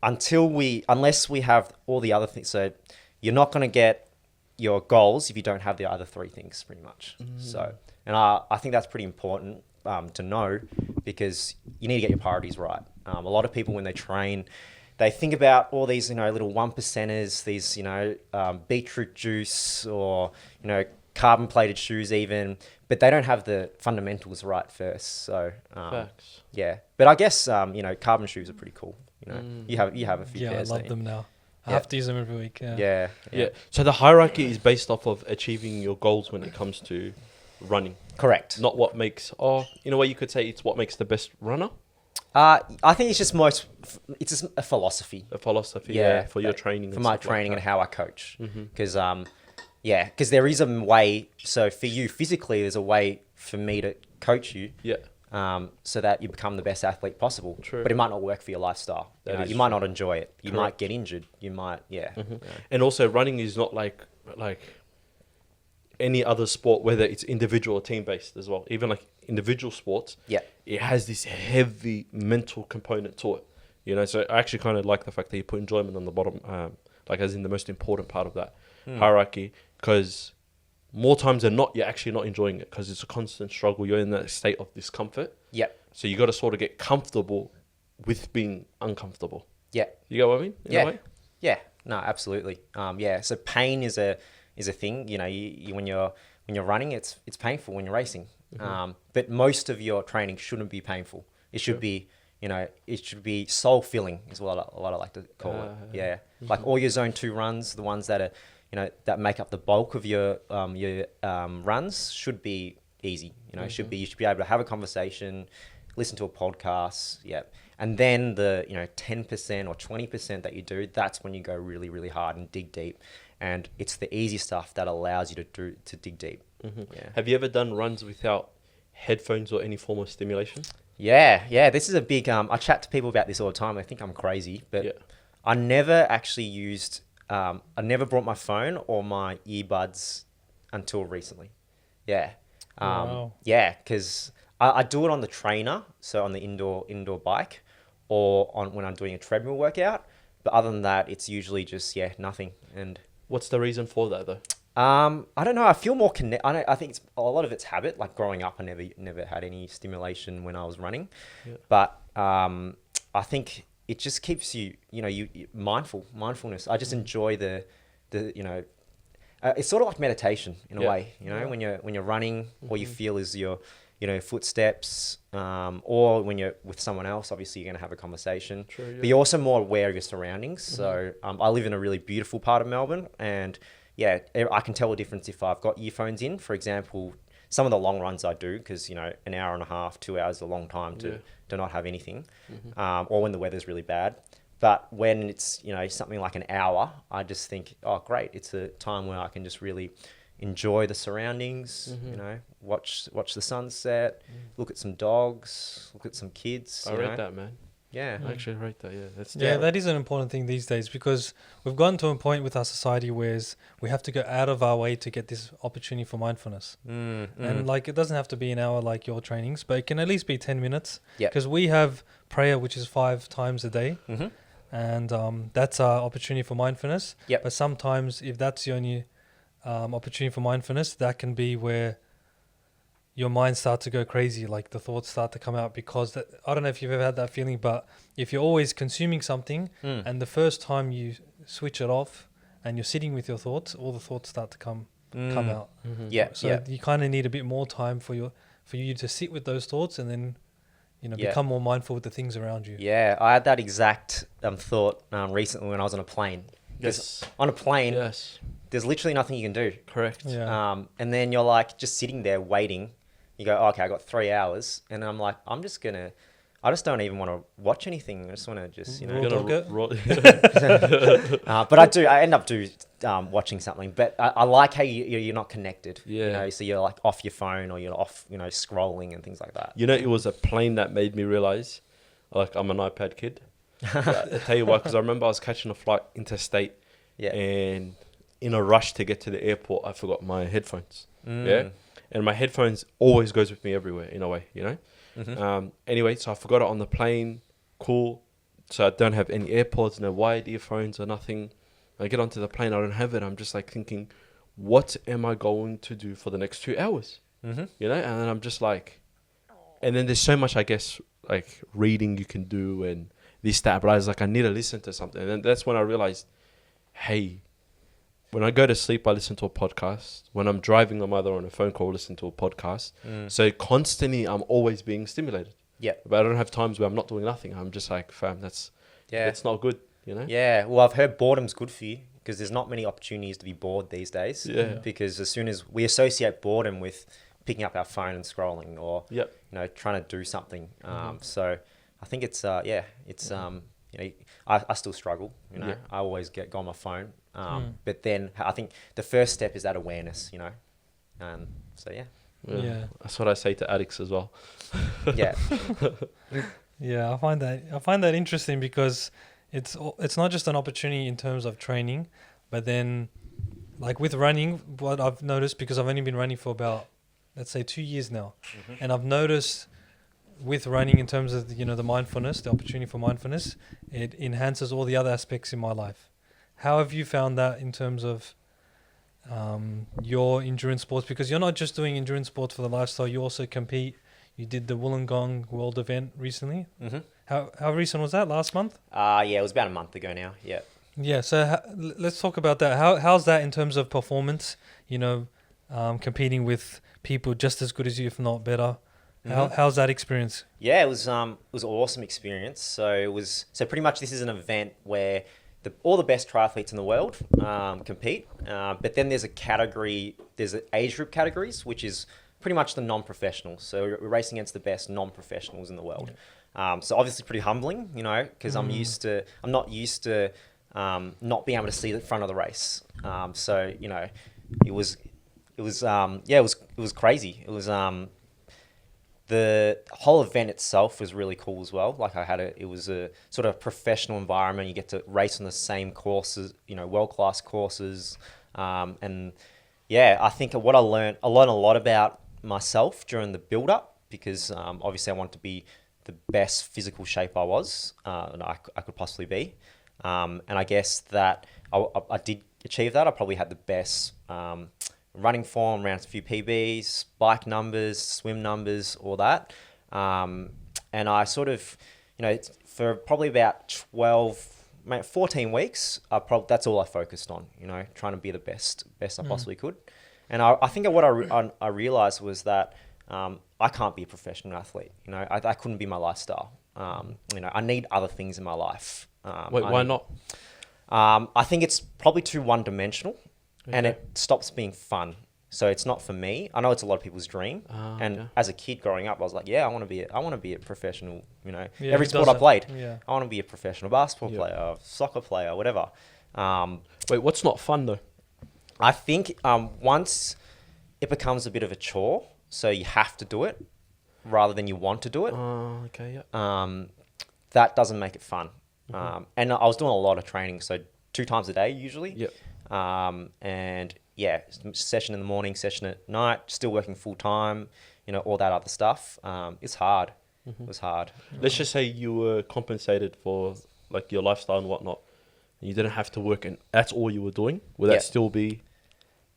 Speaker 1: unless we have all the other things, so you're not going to get your goals if you don't have the other 3 things pretty much. So, and I think that's pretty important to know, because you need to get your priorities right. A lot of people, when they train, they think about all these, little 1%ers, these, beetroot juice or, carbon plated shoes even, but they don't have the fundamentals right first. So,
Speaker 2: Facts.
Speaker 1: Yeah. But I guess, carbon shoes are pretty cool. You have a few
Speaker 3: Yeah,
Speaker 1: pairs.
Speaker 3: I love them now. I have to use them every week.
Speaker 1: Yeah.
Speaker 2: So the hierarchy is based off of achieving your goals when it comes to running.
Speaker 1: Correct.
Speaker 2: Not what makes, in a way you could say it's what makes the best runner.
Speaker 1: I think it's just a philosophy.
Speaker 2: A philosophy, for your training.
Speaker 1: For my training and how I coach. Because, because there is a way, so for you physically, there's a way for me to coach you.
Speaker 2: Yeah.
Speaker 1: So that you become the best athlete possible.
Speaker 2: True.
Speaker 1: But it might not work for your lifestyle. You might not enjoy it. You might get injured. You might,
Speaker 2: And also running is not like any other sport, whether it's individual or team-based as well. Even like individual sports, it has this heavy mental component to it. So I actually kind of like the fact that you put enjoyment on the bottom, like as in the most important part of that hierarchy, because more times than not, you're actually not enjoying it because it's a constant struggle. You're in that state of discomfort.
Speaker 1: Yeah.
Speaker 2: So you got to sort of get comfortable with being uncomfortable.
Speaker 1: Yeah.
Speaker 2: You get what I mean? In a way?
Speaker 1: Yeah. No, absolutely. So pain is a thing. You when you're running, it's painful when you're racing. But most of your training shouldn't be painful. It should be, it should be soul filling is what I like to call it. Yeah. Like all your zone 2 runs, the ones that are, that make up the bulk of your runs should be easy. You should be able to have a conversation, listen to a podcast. Yeah. And then the 10% or 20% that you do, that's when you go really, really hard and dig deep. And it's the easy stuff that allows you to dig deep. Yeah.
Speaker 2: Have you ever done runs without headphones or any form of stimulation?
Speaker 1: Yeah. This is a big. I chat to people about this all the time. I think I'm crazy, but I never actually used. I never brought my phone or my earbuds until recently. Yeah.
Speaker 3: Wow.
Speaker 1: Yeah, because I do it on the trainer, so on the indoor bike, or on when I'm doing a treadmill workout. But other than that, it's usually just nothing. And
Speaker 2: What's the reason for that though?
Speaker 1: I don't know. I feel more connect. I think it's a lot of it's habit. Like growing up, I never had any stimulation when I was running,
Speaker 2: Yeah.
Speaker 1: but I think it just keeps you mindfulness. I just enjoy the it's sort of like meditation in a way. When you're running, all you feel is your footsteps, or when you're with someone else, obviously you're going to have a conversation.
Speaker 2: True, yeah.
Speaker 1: But you're also more aware of your surroundings. So I live in a really beautiful part of Melbourne, and I can tell a difference if I've got earphones in. For example, some of the long runs I do, because an hour and a half, 2 hours is a long time to not have anything, or when the weather's really bad. But when it's something like an hour, I just think, oh great, it's a time where I can just really enjoy the surroundings. Watch the sunset, look at some dogs, look at some kids.
Speaker 2: I read that, man.
Speaker 1: Yeah.
Speaker 2: I actually rate that. Yeah,
Speaker 3: Yeah, that is an important thing these days, because we've gotten to a point with our society where we have to go out of our way to get this opportunity for mindfulness. And like, it doesn't have to be an hour like your trainings, but it can at least be 10 minutes.
Speaker 1: Yeah.
Speaker 3: Because we have prayer, which is 5 times a day. And that's our opportunity for mindfulness.
Speaker 1: Yep.
Speaker 3: But sometimes if that's the only opportunity for mindfulness, that can be where your mind starts to go crazy, like the thoughts start to come out, because I don't know if you've ever had that feeling, but if you're always consuming something and the first time you switch it off and you're sitting with your thoughts, all the thoughts start to come out.
Speaker 1: Yeah.
Speaker 3: So you kind of need a bit more time for you to sit with those thoughts and then become more mindful with the things around you.
Speaker 1: Yeah, I had that exact thought recently when I was on a plane.
Speaker 2: Yes.
Speaker 1: On a plane,
Speaker 2: Yes.
Speaker 1: there's literally nothing you can do.
Speaker 2: Correct.
Speaker 3: Yeah.
Speaker 1: And then you're like just sitting there waiting. You go, oh, okay, I got 3 hours. And I'm like, I just don't even want to watch anything. I just want to just,
Speaker 3: Raw dog it.
Speaker 1: but I end up watching something. But I like how you're not connected.
Speaker 2: Yeah.
Speaker 1: So you're like off your phone, or you're off, scrolling and things like that.
Speaker 2: It was a plane that made me realize, like, I'm an iPad kid. I tell you why, because I remember I was catching a flight interstate, and in a rush to get to the airport, I forgot my headphones. Yeah, and my headphones always goes with me everywhere in a way, Anyway, so I forgot it on the plane. Cool. So I don't have any AirPods, no wired earphones or nothing. I get onto the plane, I don't have it. I'm just like thinking, what am I going to do for the next 2 hours? And then I'm just like, and then there's so much, I guess, like reading you can do and this, that, but I was like, I need to listen to something. And then that's when I realized, hey, when I go to sleep, I listen to a podcast. When I'm driving, I'm either on a phone call, listen to a podcast. So constantly, I'm always being stimulated.
Speaker 1: Yeah.
Speaker 2: But I don't have times where I'm not doing nothing. I'm just like, fam, that's not good,
Speaker 1: Yeah. Well, I've heard boredom's good for you, because there's not many opportunities to be bored these days.
Speaker 2: Yeah.
Speaker 1: Because as soon as we associate boredom with picking up our phone and scrolling, or trying to do something. So I think it's I still struggle. I always go on my phone. But then I think the first step is that awareness. So yeah.
Speaker 3: Yeah.
Speaker 2: That's what I say to addicts as well.
Speaker 1: Yeah.
Speaker 3: Yeah, I find that interesting, because it's not just an opportunity in terms of training, but then like with running, what I've noticed, because I've only been running for about, let's say, 2 years now, and I've noticed with running, in terms of the mindfulness, the opportunity for mindfulness, it enhances all the other aspects in my life. How have you found that in terms of your endurance sports? Because you're not just doing endurance sports for the lifestyle, you also compete. You did the Wollongong World event recently. How recent was that? Last month?
Speaker 1: It was about a month ago now. Yeah.
Speaker 3: Yeah. So let's talk about that. How's that in terms of performance? Competing with people just as good as you, if not better. How's that experience?
Speaker 1: Yeah, it was an awesome experience. So pretty much this is an event where all the best triathletes in the world compete. But then there's age group categories, which is pretty much the non-professionals. So we're racing against the best non-professionals in the world. So obviously pretty humbling, because I'm not used to not being able to see the front of the race. So it was crazy. It was the whole event itself was really cool as well. Like it was a sort of professional environment. You get to race on the same courses, world-class courses. And yeah, I think what I learned a lot about myself during the build up, because obviously I wanted to be the best physical shape I was, and I could possibly be. And I guess that I did achieve that. I probably had the best running form, ran a few PBs, bike numbers, swim numbers, all that. And I sort of, for probably about 14 weeks, that's all I focused on, trying to be the best I possibly could. And I think what I realized was that I can't be a professional athlete. I couldn't be my lifestyle. I need other things in my life.
Speaker 2: Why not?
Speaker 1: I think it's probably too one-dimensional, and
Speaker 2: Okay.
Speaker 1: it stops being fun. So it's not for me. I know it's a lot of people's dream. And as a kid growing up, I was like, yeah, I want to be a professional.
Speaker 3: Yeah,
Speaker 1: Every
Speaker 3: who
Speaker 1: sport I
Speaker 3: doesn't?
Speaker 1: played,
Speaker 3: Yeah.
Speaker 1: I want to be a professional basketball
Speaker 2: Yeah.
Speaker 1: player, soccer player, whatever.
Speaker 2: Wait, what's not fun though?
Speaker 1: I think once it becomes a bit of a chore, so you have to do it rather than you want to do it.
Speaker 2: Okay, yeah.
Speaker 1: That doesn't make it fun. And I was doing a lot of training, so 2 times a day usually.
Speaker 2: Yep.
Speaker 1: And yeah, session in the morning, session at night, still working full time, all that other stuff. It's hard. It was hard.
Speaker 2: Let's just say you were compensated for like your lifestyle and whatnot, and you didn't have to work, and that's all you were doing. Would
Speaker 1: Yeah.
Speaker 2: that still be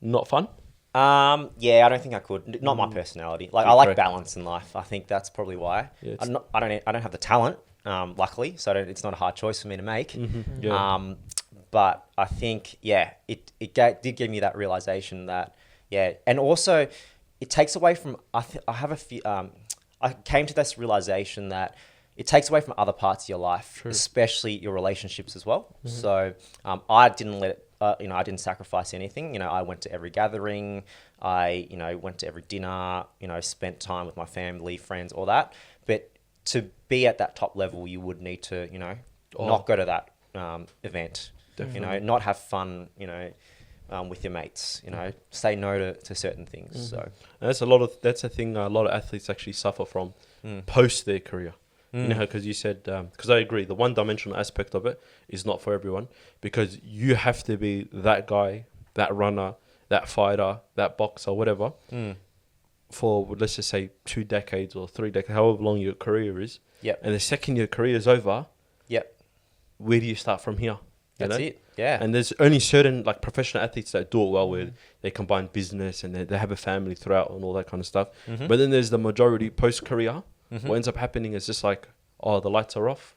Speaker 2: not fun?
Speaker 1: Yeah, I don't think I could. Not my personality. Like,
Speaker 2: Too
Speaker 1: I like
Speaker 2: correct.
Speaker 1: balance in life. I think that's probably why.
Speaker 2: Yeah,
Speaker 1: I don't have the talent, luckily, so it's not a hard choice for me to make.
Speaker 2: Yeah.
Speaker 1: But I think, yeah, it did give me that realization that, yeah, and also it takes away from, I came to this realization that it takes away from other parts of your life, especially your relationships as well. So I didn't let it, I didn't sacrifice anything. I went to every gathering, I went to every dinner, spent time with my family, friends, all that. But to be at that top level, you would need to, not go to that event.
Speaker 2: Definitely.
Speaker 1: Not have fun, with your mates, say no to certain things. So
Speaker 2: And that's a thing a lot of athletes actually suffer from post their career. Because you said, because I agree, the one-dimensional aspect of it is not for everyone, because you have to be that guy, that runner, that fighter, that boxer, whatever, for, let's just say, 2 decades or 3 decades, however long your career is.
Speaker 1: Yep.
Speaker 2: And the second your career is over,
Speaker 1: Yep.
Speaker 2: where do you start from here? You
Speaker 1: That's
Speaker 2: know?
Speaker 1: it. Yeah.
Speaker 2: And there's only certain like professional athletes that do it well, where they combine business and they have a family throughout and all that kind of stuff. But then there's the majority post-career. What ends up happening is just like, oh, the lights are off,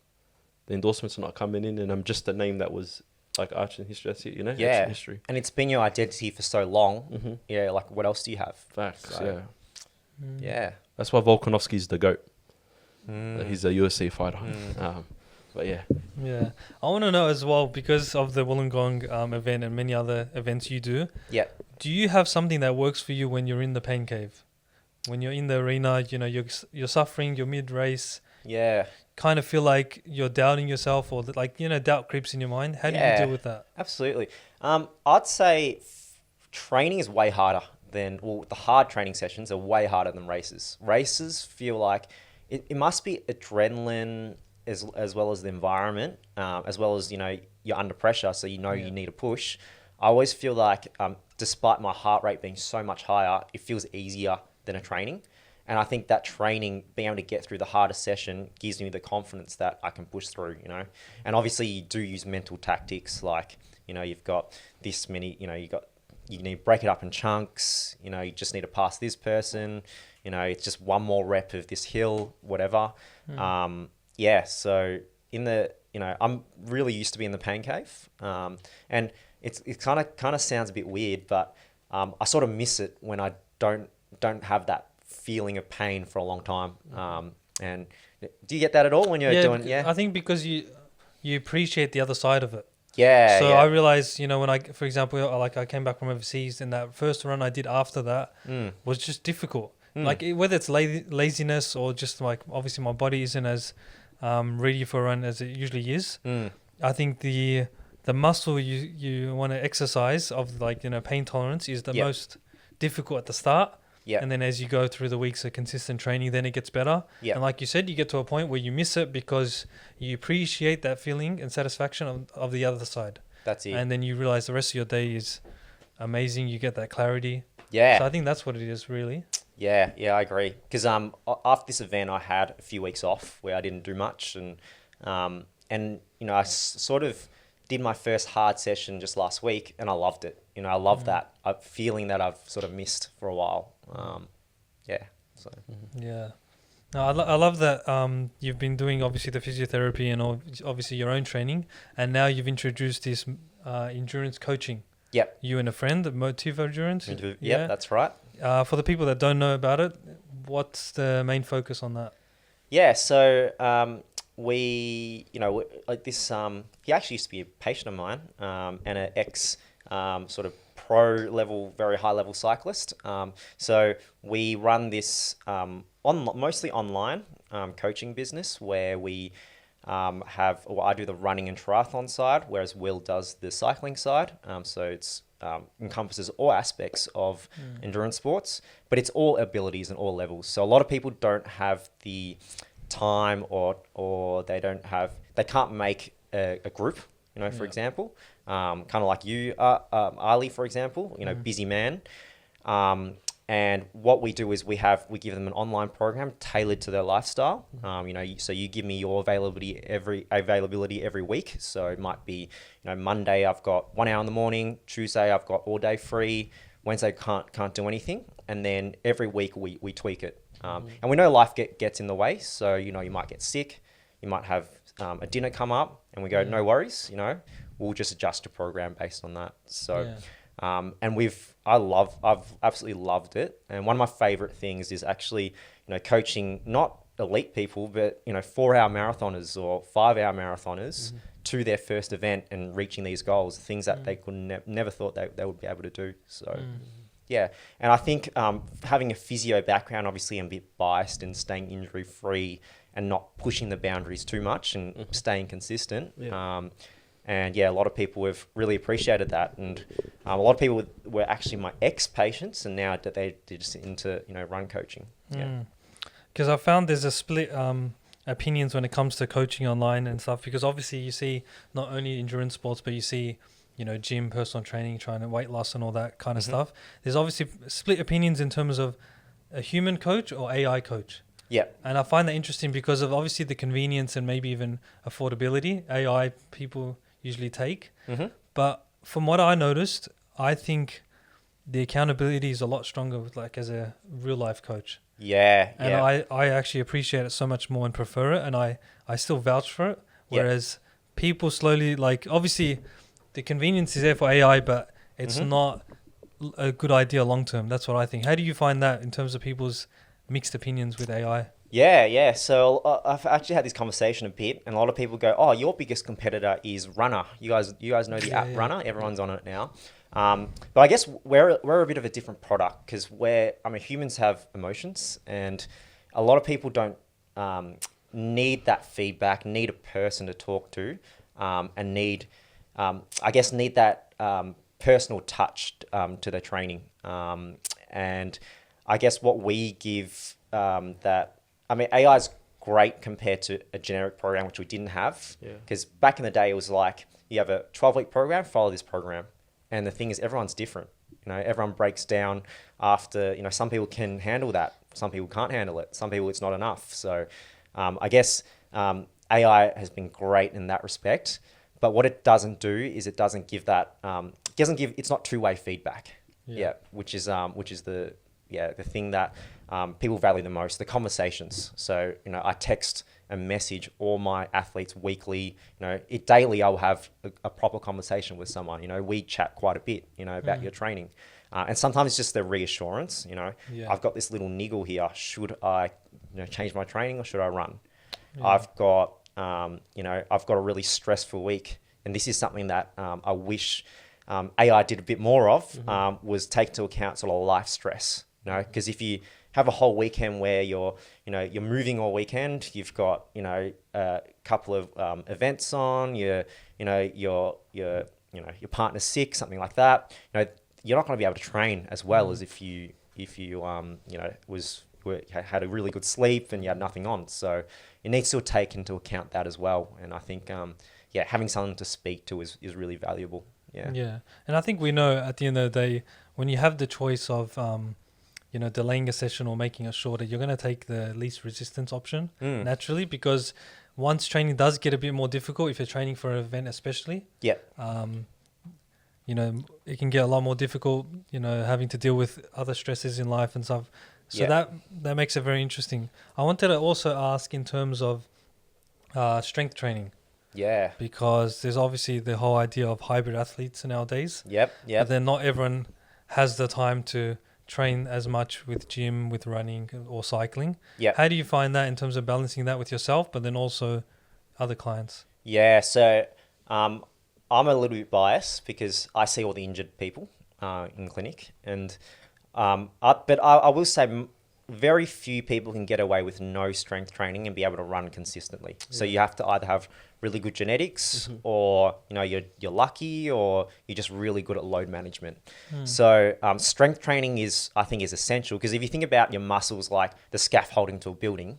Speaker 2: the endorsements are not coming in, and I'm just a name that was like arch in history. That's it,
Speaker 1: Yeah.
Speaker 2: Ancient history.
Speaker 1: And it's been your identity for so long. Yeah. Like, what else do you have?
Speaker 2: Facts,
Speaker 1: So,
Speaker 2: yeah.
Speaker 1: Yeah.
Speaker 2: That's why Volkanovski's the GOAT. He's a UFC fighter. But yeah.
Speaker 3: Yeah. I want to know as well, because of the Wollongong event and many other events you do,
Speaker 1: Yeah.
Speaker 3: do you have something that works for you when you're in the pain cave? When you're in the arena, you're suffering, you're mid-race,
Speaker 1: Yeah.
Speaker 3: kind of feel like you're doubting yourself, or doubt creeps in your mind. How do you deal with that?
Speaker 1: Absolutely. I'd say training is way harder the hard training sessions are way harder than races. Races feel like it must be adrenaline as well as the environment, as well as, you're under pressure, so you need a push. I always feel like, despite my heart rate being so much higher, it feels easier than a training. And I think that training, being able to get through the hardest session, gives me the confidence that I can push through, And obviously you do use mental tactics, like, you've got this many, you need to break it up in chunks, you just need to pass this person, it's just one more rep of this hill, whatever. So I'm really used to being in the pain cave. And it kind of sounds a bit weird, but I sort of miss it when I don't have that feeling of pain for a long time. And do you get that at all when you're doing? Yeah,
Speaker 3: I think because you appreciate the other side of it.
Speaker 1: Yeah.
Speaker 3: So
Speaker 1: yeah.
Speaker 3: I realized, when for example, I came back from overseas, and that first run I did after that was just difficult. Like whether it's laziness or just like obviously my body isn't as ready for a run as it usually is. I think the muscle you want to exercise of pain tolerance is the most difficult at the start.
Speaker 1: Yeah.
Speaker 3: And then as you go through the weeks of consistent training, then it gets better.
Speaker 1: Yeah.
Speaker 3: And like you said, you get to a point where you miss it because you appreciate that feeling and satisfaction of the other side.
Speaker 1: That's it.
Speaker 3: And then you realize the rest of your day is amazing. You get that clarity.
Speaker 1: Yeah.
Speaker 3: So I think that's what it is, really.
Speaker 1: Yeah, I agree. Because after this event, I had a few weeks off where I didn't do much, and I sort of did my first hard session just last week, and I loved it. I love that feeling that I've sort of missed for a while. Yeah. So.
Speaker 3: Yeah. No, I love that you've been doing obviously the physiotherapy and obviously your own training, and now you've introduced this endurance coaching.
Speaker 1: Yep.
Speaker 3: You and a friend, Motivo Endurance.
Speaker 1: Yep, that's right.
Speaker 3: For the people that don't know about it, what's the main focus on that?
Speaker 1: Yeah, so like this, he actually used to be a patient of mine, and an ex sort of pro level, very high level cyclist. So we run this mostly online coaching business where we I do the running and triathlon side, whereas Will does the cycling side. So it's encompasses all aspects of endurance sports, but it's all abilities and all levels. So a lot of people don't have the time or they can't make a group, for example, kind of like you, Ali, for example, busy man. And what we do is we give them an online program tailored to their lifestyle. So you give me your availability every week. So it might be, Monday I've got 1 hour in the morning, Tuesday I've got all day free, Wednesday can't do anything, and then every week we tweak it. And we know life gets in the way. So you might get sick, you might have a dinner come up, and we go, no worries, we'll just adjust your program based on that. So.
Speaker 3: Yeah.
Speaker 1: I've absolutely loved it. And one of my favorite things is actually, coaching not elite people, but, 4-hour marathoners or 5-hour marathoners to their first event and reaching these goals, things that they could never thought they would be able to do. So, yeah. And I think having a physio background, obviously I'm a bit biased in staying injury free and not pushing the boundaries too much and staying consistent. Yeah. And yeah, a lot of people have really appreciated that. And a lot of people were actually my ex-patients, and now that they're just into, run coaching. Yeah.
Speaker 3: Because I found there's a split opinions when it comes to coaching online and stuff, because obviously you see not only endurance sports, but you see, gym, personal training, trying to weight loss and all that kind of stuff. There's obviously split opinions in terms of a human coach or AI coach.
Speaker 1: Yeah.
Speaker 3: And I find that interesting because of obviously the convenience and maybe even affordability AI people usually take. But from what I noticed, I think the accountability is a lot stronger with as a real life coach.
Speaker 1: Yeah.
Speaker 3: And I actually appreciate it so much more and prefer it, and I still vouch for it. Whereas people slowly, obviously the convenience is there for AI, but it's not a good idea long term. That's what I think. How do you find that in terms of people's mixed opinions with AI?
Speaker 1: Yeah. So I've actually had this conversation a bit, and a lot of people go, "Oh, your biggest competitor is Runner. You guys know the app Runner. Everyone's on it now." But I guess we're a bit of a different product because humans have emotions, and a lot of people don't need that feedback, need a person to talk to, and need that personal touch to their training. And I guess what we give AI is great compared to a generic program, which we didn't have. Because back in the day, it was like, you have a 12-week program, follow this program. And the thing is, everyone's different. Everyone breaks down after, some people can handle that. Some people can't handle it. Some people, it's not enough. So I guess AI has been great in that respect. But what it doesn't do is it doesn't give that, it's not two-way feedback. Which is the thing that people value the most, the conversations. So, I text and message all my athletes weekly. Daily I'll have a proper conversation with someone. We chat quite a bit, about your training. And sometimes it's just the reassurance, I've got this little niggle here. Should I, change my training or should I run? I've got a really stressful week. And this is something that I wish AI did a bit more of, was take into account sort of life stress. Because if you have a whole weekend where you're moving all weekend, you've got, a couple of events on, your partner's sick, something like that, you're not going to be able to train as well as if you had a really good sleep and you had nothing on. So you need to still take into account that as well. And I think, having someone to speak to is really valuable.
Speaker 3: Yeah. And I think we know at the end of the day, when you have the choice of, delaying a session or making it shorter, you're going to take the least resistance option naturally, because once training does get a bit more difficult, if you're training for an event especially, it can get a lot more difficult, having to deal with other stresses in life and stuff. So that makes it very interesting. I wanted to also ask in terms of strength training.
Speaker 1: Yeah.
Speaker 3: Because there's obviously the whole idea of hybrid athletes nowadays.
Speaker 1: Yep.
Speaker 3: But then not everyone has the time to train as much with gym, with running or cycling.
Speaker 1: Yeah.
Speaker 3: How do you find that in terms of balancing that with yourself, but then also other clients?
Speaker 1: Yeah. So I'm a little bit biased because I see all the injured people in clinic, and but I will say very few people can get away with no strength training and be able to run consistently. Yeah. So you have to either have really good genetics, or you're lucky, or you're just really good at load management. So strength training I think is essential, because if you think about your muscles like the scaffolding to a building,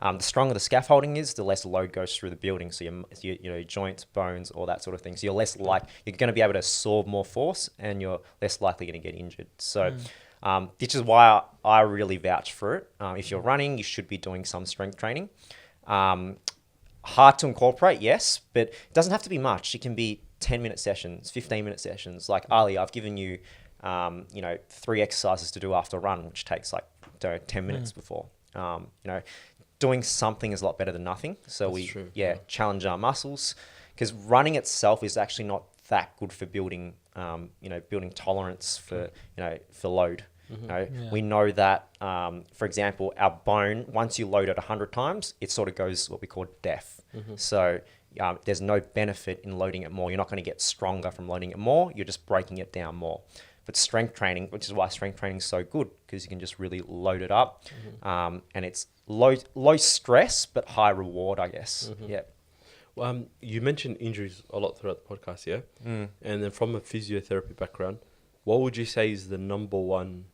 Speaker 1: the stronger the scaffolding is, the less load goes through the building. So your joints, bones, all that sort of thing. So you're going to be able to absorb more force, and you're less likely going to get injured. So which is why I really vouch for it. If you're running, you should be doing some strength training. Hard to incorporate, yes, but it doesn't have to be much. It can be 10-minute sessions, 15-minute sessions. Like Ali, I've given you, 3 exercises to do after a run, which takes 10 minutes before. Doing something is a lot better than nothing. So challenge our muscles, because running itself is actually not that good for building, building tolerance for load. We know that, for example, our bone, once you load it 100 times, it sort of goes what we call deaf. So there's no benefit in loading it more. You're not going to get stronger from loading it more. You're just breaking it down more. But strength training, which is why strength training is so good, because you can just really load it up, and it's low stress but high reward, I guess. Yeah.
Speaker 2: You mentioned injuries a lot throughout the podcast, yeah? And then from a physiotherapy background, what would you say is the number one,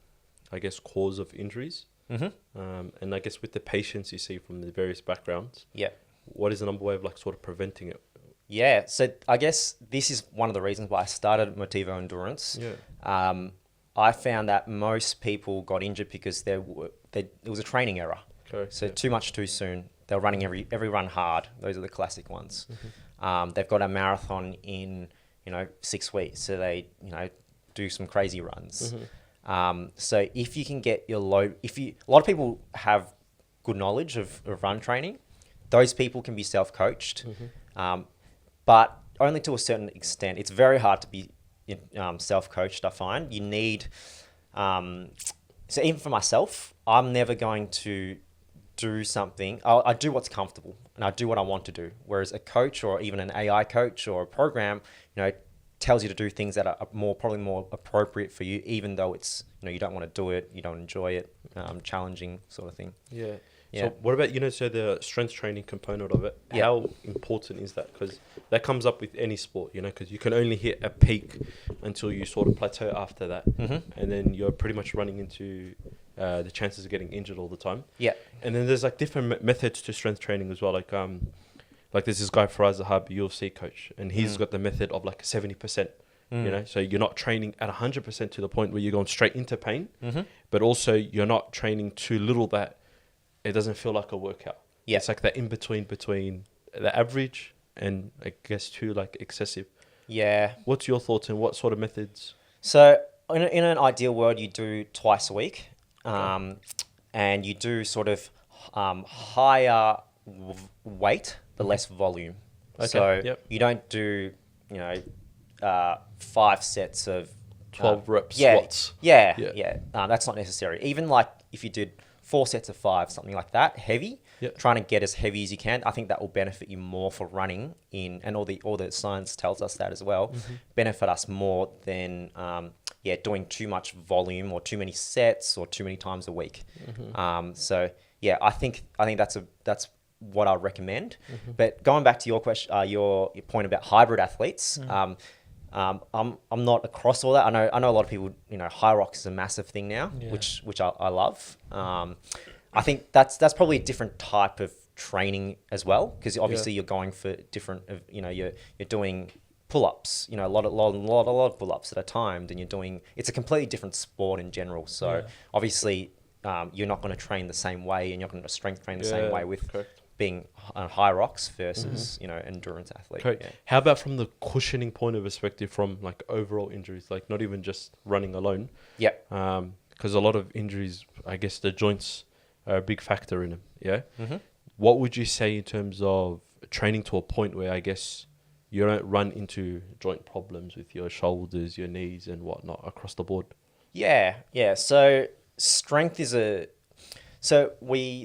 Speaker 2: I guess, cause of injuries? And I guess with the patients you see from the various backgrounds, what is the number way of sort of preventing it?
Speaker 1: Yeah, so I guess this is one of the reasons why I started Motivo Endurance. I found that most people got injured because it was a training error.
Speaker 2: Correct.
Speaker 1: So too much too soon. They're running every run hard. Those are the classic ones. They've got a marathon in 6 weeks, so they do some crazy runs. So if you can get your load, a lot of people have good knowledge of run training. Those people can be self-coached, but only to a certain extent. It's very hard to be self-coached, I find. You need, so even for myself, I'm never going to do something. I do what's comfortable, and I do what I want to do. Whereas a coach, or even an AI coach or a program, tells you to do things that are probably more appropriate for you, even though it's, you don't want to do it, you don't enjoy it, challenging sort of thing.
Speaker 2: Yeah. So what about, so the strength training component of it, how important is that? Because that comes up with any sport, because you can only hit a peak until you sort of plateau after that. And then you're pretty much running into the chances of getting injured all the time. Yeah. And then there's different methods to strength training as well. Like there's this guy, Faraz Zahab, UFC coach, and he's got the method of 70%. So you're not training at 100% to the point where you're going straight into pain, but also you're not training too little that it doesn't feel like a workout. Yeah. It's that in between the average and I guess too excessive. Yeah. What's your thoughts and what sort of methods?
Speaker 1: So in an ideal world, you do twice a week, and you do sort of higher weight but less volume. Okay. So you don't do 5 sets of
Speaker 2: 12 reps squats.
Speaker 1: Yeah. That's not necessary. Even if you did 4 sets of 5, something like that, heavy, trying to get as heavy as you can. I think that will benefit you more for running and all the science tells us that as well, benefit us more than doing too much volume or too many sets or too many times a week. So I think that's what I recommend. But going back to your question, your point about hybrid athletes, I'm not across all that. I know a lot of people, high rocks is a massive thing now, which I love. I think that's probably a different type of training as well, because obviously you're going for different, you're doing pull-ups, a lot of pull-ups that are timed, and it's a completely different sport in general. So obviously, you're not going to train the same way, and you're not going to strength train the same way with being high rocks versus endurance athlete.
Speaker 2: Correct. How about from the cushioning point of perspective, from like overall injuries, like not even just running alone?
Speaker 1: Yep.
Speaker 2: Because a lot of injuries, I guess the joints are a big factor in them. Yeah.
Speaker 1: Mm-hmm.
Speaker 2: What would you say in terms of training to a point where I guess you don't run into joint problems with your shoulders, your knees, and whatnot across the board?
Speaker 1: Yeah. So strength is there's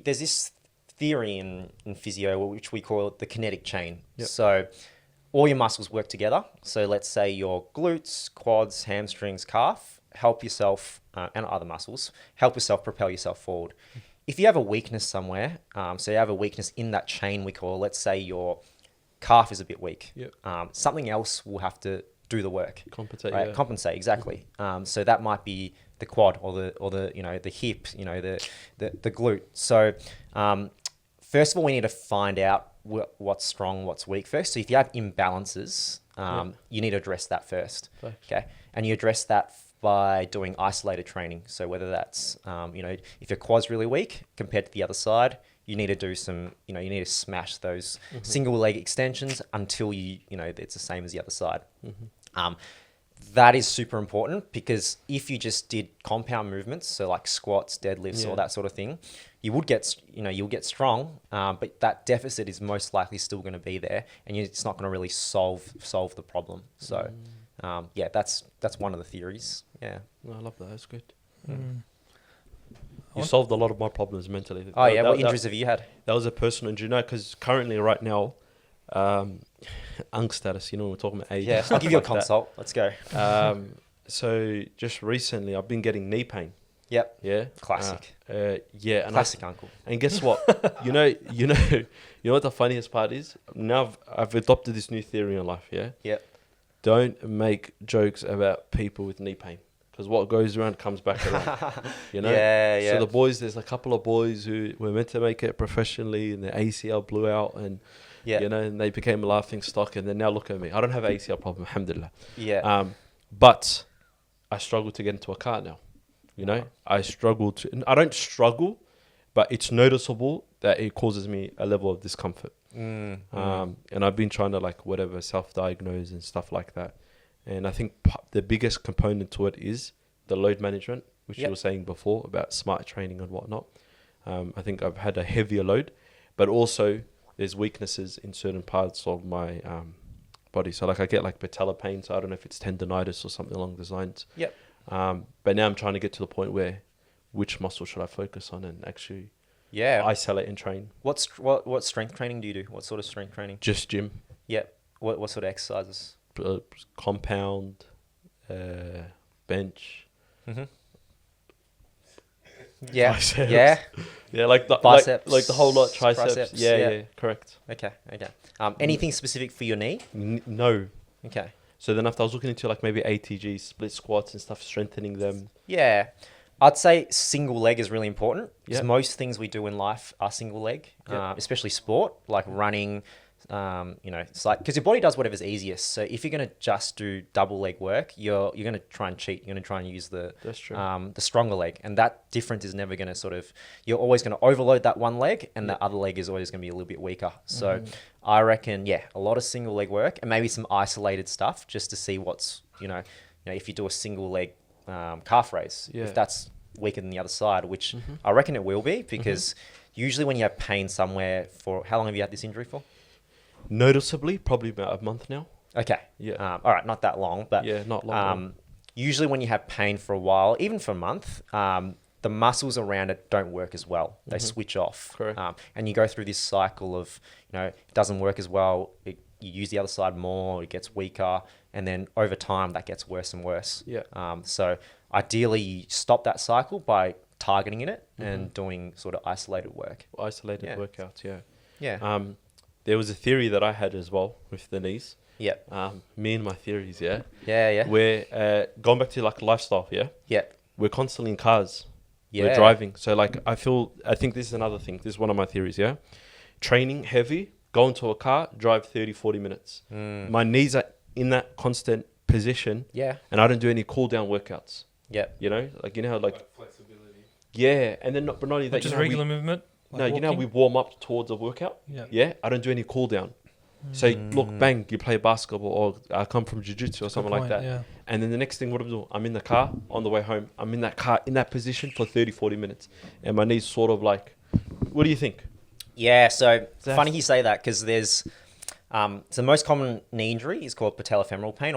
Speaker 1: this theory in physio, which we call the kinetic chain.
Speaker 2: Yep.
Speaker 1: So all your muscles work together. So let's say your glutes, quads, hamstrings, calf, help yourself, and other muscles, help yourself propel yourself forward. If you have a weakness somewhere, so you have a weakness in that chain we call, let's say your calf is a bit weak.
Speaker 2: Yep.
Speaker 1: Something else will have to do the work.
Speaker 2: Compensate.
Speaker 1: Right?
Speaker 2: Yeah.
Speaker 1: Compensate, exactly. So that might be the quad or the the hip, the glute. So first of all, we need to find out what's strong, what's weak first. So if you have imbalances, you need to address that first. Okay, and you address that by doing isolated training. So whether that's if your quad's really weak compared to the other side, you need to do some, you need to smash those single leg extensions until it's the same as the other side. That is super important, because if you just did compound movements, so like squats, deadlifts, all that sort of thing, you would get, you'll get strong, but that deficit is most likely still going to be there, and it's not going to really solve the problem. So, that's one of the theories. Yeah.
Speaker 2: No, I love that. That's good.
Speaker 3: Mm.
Speaker 2: You solved a lot of my problems mentally.
Speaker 1: Oh yeah. What injuries have you had?
Speaker 2: That was a personal injury. No, because currently right now, UNC status, we're talking about age.
Speaker 1: Yeah, I'll give you a consult. Let's go.
Speaker 2: So just recently I've been getting knee pain.
Speaker 1: Yep.
Speaker 2: Yeah.
Speaker 1: Classic.
Speaker 2: Yeah. And
Speaker 1: Classic uncle.
Speaker 2: And guess what? you know what the funniest part is? Now I've adopted this new theory in life. Yeah.
Speaker 1: Yep.
Speaker 2: Don't make jokes about people with knee pain, because what goes around comes back around.
Speaker 1: Yeah.
Speaker 2: So the boys, there's a couple of boys who were meant to make it professionally, and their ACL blew out, and and they became a laughing stock, and then now look at me. I don't have an ACL problem, alhamdulillah.
Speaker 1: Yeah.
Speaker 2: But I struggle to get into a car now. I don't struggle, but it's noticeable that it causes me a level of discomfort. And I've been trying to self-diagnose and stuff like that. And I think the biggest component to it is the load management, which you were saying before about smart training and whatnot. I think I've had a heavier load, but also there's weaknesses in certain parts of my body. So I get patella pain. So I don't know if it's tendonitis or something along those lines.
Speaker 1: Yep.
Speaker 2: But now I'm trying to get to the point where which muscle should I focus on and actually isolate and train.
Speaker 1: What strength training do you do? What sort of strength training?
Speaker 2: Just gym.
Speaker 1: Yep. What sort of exercises?
Speaker 2: Compound, bench.
Speaker 1: Mm-hmm. Yeah.
Speaker 2: Biceps.
Speaker 1: Yeah.
Speaker 2: Yeah, like the
Speaker 1: biceps,
Speaker 2: like the whole lot, triceps.
Speaker 1: triceps,
Speaker 2: Yeah, correct.
Speaker 1: Okay. Anything specific for your knee?
Speaker 2: No.
Speaker 1: Okay.
Speaker 2: So then after I was looking into maybe ATG, split squats and stuff, strengthening them.
Speaker 1: Yeah. I'd say single leg is really important, because
Speaker 2: Yep.
Speaker 1: most things we do in life are single leg, especially sport, like running. It's because your body does whatever's easiest. So if you're going to just do double leg work, you're going to try and cheat. You're going to try and use the stronger leg, and that difference is never going to you're always going to overload that one leg, and the other leg is always going to be a little bit weaker. So I reckon, a lot of single leg work, and maybe some isolated stuff just to see what's, if you do a single leg calf raise, if that's weaker than the other side, which I reckon it will be, because usually when you have pain somewhere for, how long have you had this injury for?
Speaker 2: Noticeably, probably about a month now.
Speaker 1: Okay.
Speaker 2: Yeah.
Speaker 1: All right, not that long, but
Speaker 2: not long.
Speaker 1: Usually when you have pain for a while, even for a month, the muscles around it don't work as well. They switch off.
Speaker 2: Correct.
Speaker 1: And you go through this cycle of, it doesn't work as well. You use the other side more, it gets weaker, and then over time that gets worse and worse.
Speaker 2: Yeah.
Speaker 1: So ideally you stop that cycle by targeting it and doing sort of isolated work.
Speaker 2: Isolated workouts, yeah.
Speaker 1: Yeah.
Speaker 2: There was a theory that I had as well with the knees.
Speaker 1: Yep.
Speaker 2: Me and my theories, yeah.
Speaker 1: Yeah.
Speaker 2: We're going back to lifestyle, yeah.
Speaker 1: Yep.
Speaker 2: We're constantly in cars.
Speaker 1: Yeah.
Speaker 2: We're driving. So I think this is another thing. This is one of my theories, yeah. Training heavy, go into a car, drive 30, 40 minutes. My knees are in that constant position.
Speaker 1: Yeah.
Speaker 2: And I don't do any cool down workouts.
Speaker 1: Yeah.
Speaker 2: You know, like, you know how, like
Speaker 4: flexibility.
Speaker 2: yeah, and then but not only that,
Speaker 3: Just
Speaker 2: you know,
Speaker 3: regular movement.
Speaker 2: no, you know how we warm up towards a workout.
Speaker 3: Yeah.
Speaker 2: I don't do any cool down. So look, bang, you play basketball, or I come from jiu-jitsu or something like that.
Speaker 3: Yeah.
Speaker 2: And then the next thing, what I'm doing, I'm in the car on the way home. I'm in that car in that position for 30, 40 minutes. And my knees sort of like, what do you think?
Speaker 1: Yeah, so funny you say that, because there's so the most common knee injury is called patellofemoral pain,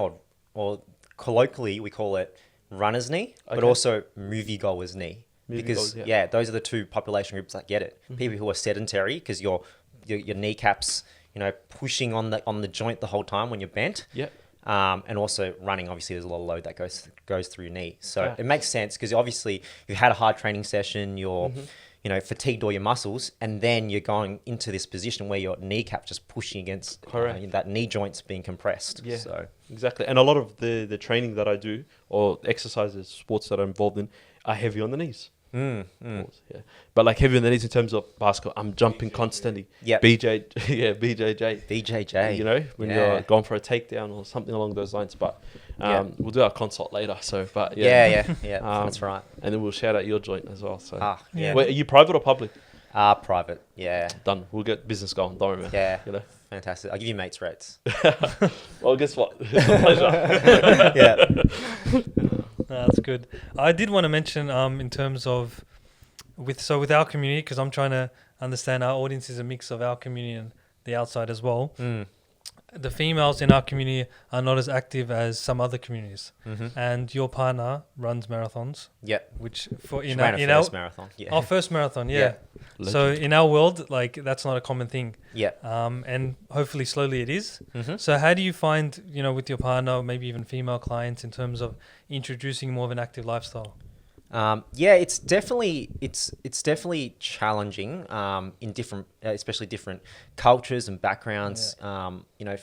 Speaker 1: or colloquially we call it runner's knee, but
Speaker 2: Okay.
Speaker 1: also moviegoer's knee.
Speaker 2: Movie
Speaker 1: Because
Speaker 2: goers,
Speaker 1: yeah, those are the two population groups that get it. People who are sedentary, because your kneecaps, you know, pushing on the joint the whole time when you're bent.
Speaker 2: Yeah.
Speaker 1: And also running, obviously, there's a lot of load that goes through your knee. So
Speaker 2: Yeah.
Speaker 1: it makes sense, because obviously you've had a hard training session, you're, you know, fatigued all your muscles, and then you're going into this position where your kneecap just pushing against
Speaker 2: Correct.
Speaker 1: that knee joint's being compressed.
Speaker 2: Yeah.
Speaker 1: So
Speaker 2: Exactly. And a lot of the training that I do, or exercises, sports that I'm involved in, are heavy on the knees. Yeah. But like heavy on the knees in terms of basketball, I'm jumping constantly.
Speaker 1: Yep.
Speaker 2: BJJ.
Speaker 1: BJJ.
Speaker 2: You know, when you're going for a takedown or something along those lines. But we'll do our consult later. So, but
Speaker 1: Yeah, that's right.
Speaker 2: And then we'll shout out your joint as well. So,
Speaker 3: Yeah.
Speaker 2: Wait, are you private or public?
Speaker 1: Private. Yeah.
Speaker 2: Done. We'll get business going. Don't worry, man.
Speaker 1: Yeah.
Speaker 2: You know.
Speaker 1: Fantastic. I'll give you mates rates.
Speaker 2: Well, guess what? Pleasure.
Speaker 1: Yeah.
Speaker 3: That's good. I did want to mention in terms of with our community, because I'm trying to understand our audience is a mix of our community and the outside as well. The females in our community are not as active as some other communities, and your partner runs marathons.
Speaker 1: Yep.
Speaker 3: Which for
Speaker 1: She
Speaker 3: in
Speaker 1: ran
Speaker 3: our,
Speaker 1: a
Speaker 3: in
Speaker 1: first
Speaker 3: our
Speaker 1: marathon. Yeah.
Speaker 3: our first marathon, yeah. So
Speaker 2: Legend.
Speaker 3: in our world, like that's not a common thing.
Speaker 1: Yeah.
Speaker 3: And hopefully slowly it is.
Speaker 1: Mm-hmm.
Speaker 3: So how do you find, you know, with your partner, maybe even female clients, in terms of introducing more of an active lifestyle?
Speaker 1: Yeah, it's definitely challenging in different, especially different cultures and backgrounds. You know,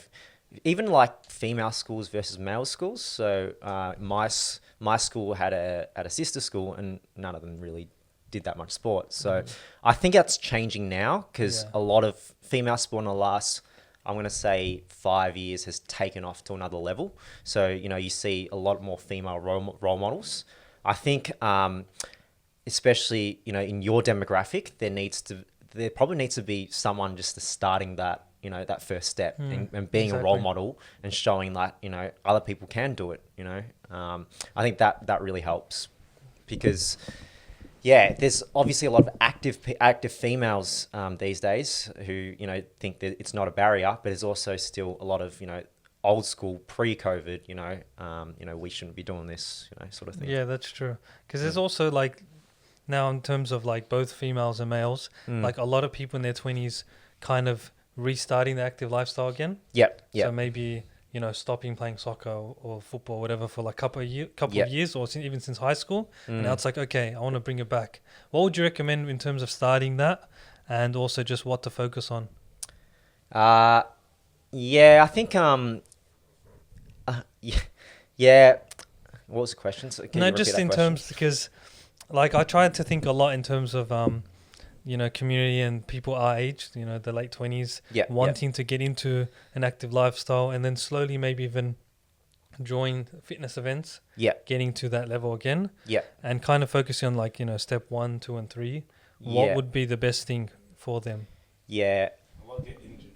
Speaker 1: even like female schools versus male schools. So my school had a sister school, and none of them really did that much sport. So I think that's changing now, because a lot of female sport in the last, I'm going to say 5 years, has taken off to another level. So, you know, you see a lot more female role models. I think, especially, you know, in your demographic, there probably needs to be someone just starting that, you know, that first step and being a role model and showing that, you know, other people can do it, you know. I think that really helps, because, yeah, there's obviously a lot of active females these days who, you know, think that it's not a barrier, but there's also still a lot of, you know, old school pre-COVID, you know, we shouldn't be doing this, you know, sort of thing.
Speaker 3: Yeah, that's true. Because there's also like now in terms of like both females and males, like a lot of people in their 20s kind of restarting the active lifestyle again.
Speaker 1: Yep.
Speaker 3: So maybe, you know, stopping playing soccer or football or whatever for like couple of years, or even since high school. And now it's like, okay, I want to bring it back. What would you recommend in terms of starting that, and also just what to focus on?
Speaker 1: Yeah, I think yeah. What was the question? So can you repeat
Speaker 3: just
Speaker 1: that
Speaker 3: in
Speaker 1: question?
Speaker 3: terms, because like I tried to think a lot in terms of you know, community and people our age, you know, the late 20s, wanting to get into an active lifestyle, and then slowly maybe even join fitness events, getting to that level again, and kind of focusing on like, you know, step 1, 2, and 3. What would be the best thing for them?
Speaker 1: Yeah.
Speaker 4: I won't get injured.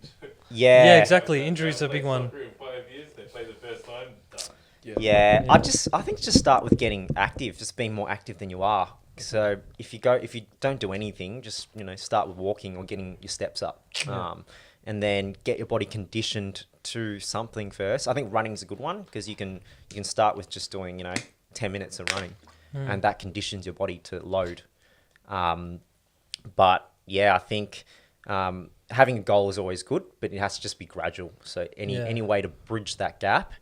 Speaker 1: Yeah.
Speaker 3: Exactly. Injuries are a big one.
Speaker 4: In 5 years, they play the first time, done.
Speaker 1: Yeah. I think just start with getting active, just being more active than you are. So if you don't do anything, just, you know, start with walking or getting your steps up, and then get your body conditioned to something first. I think running's a good one, because you can start with just doing, you know, 10 minutes of running, and that conditions your body to load. But yeah, I think having a goal is always good, but it has to just be gradual. So any way to bridge that gap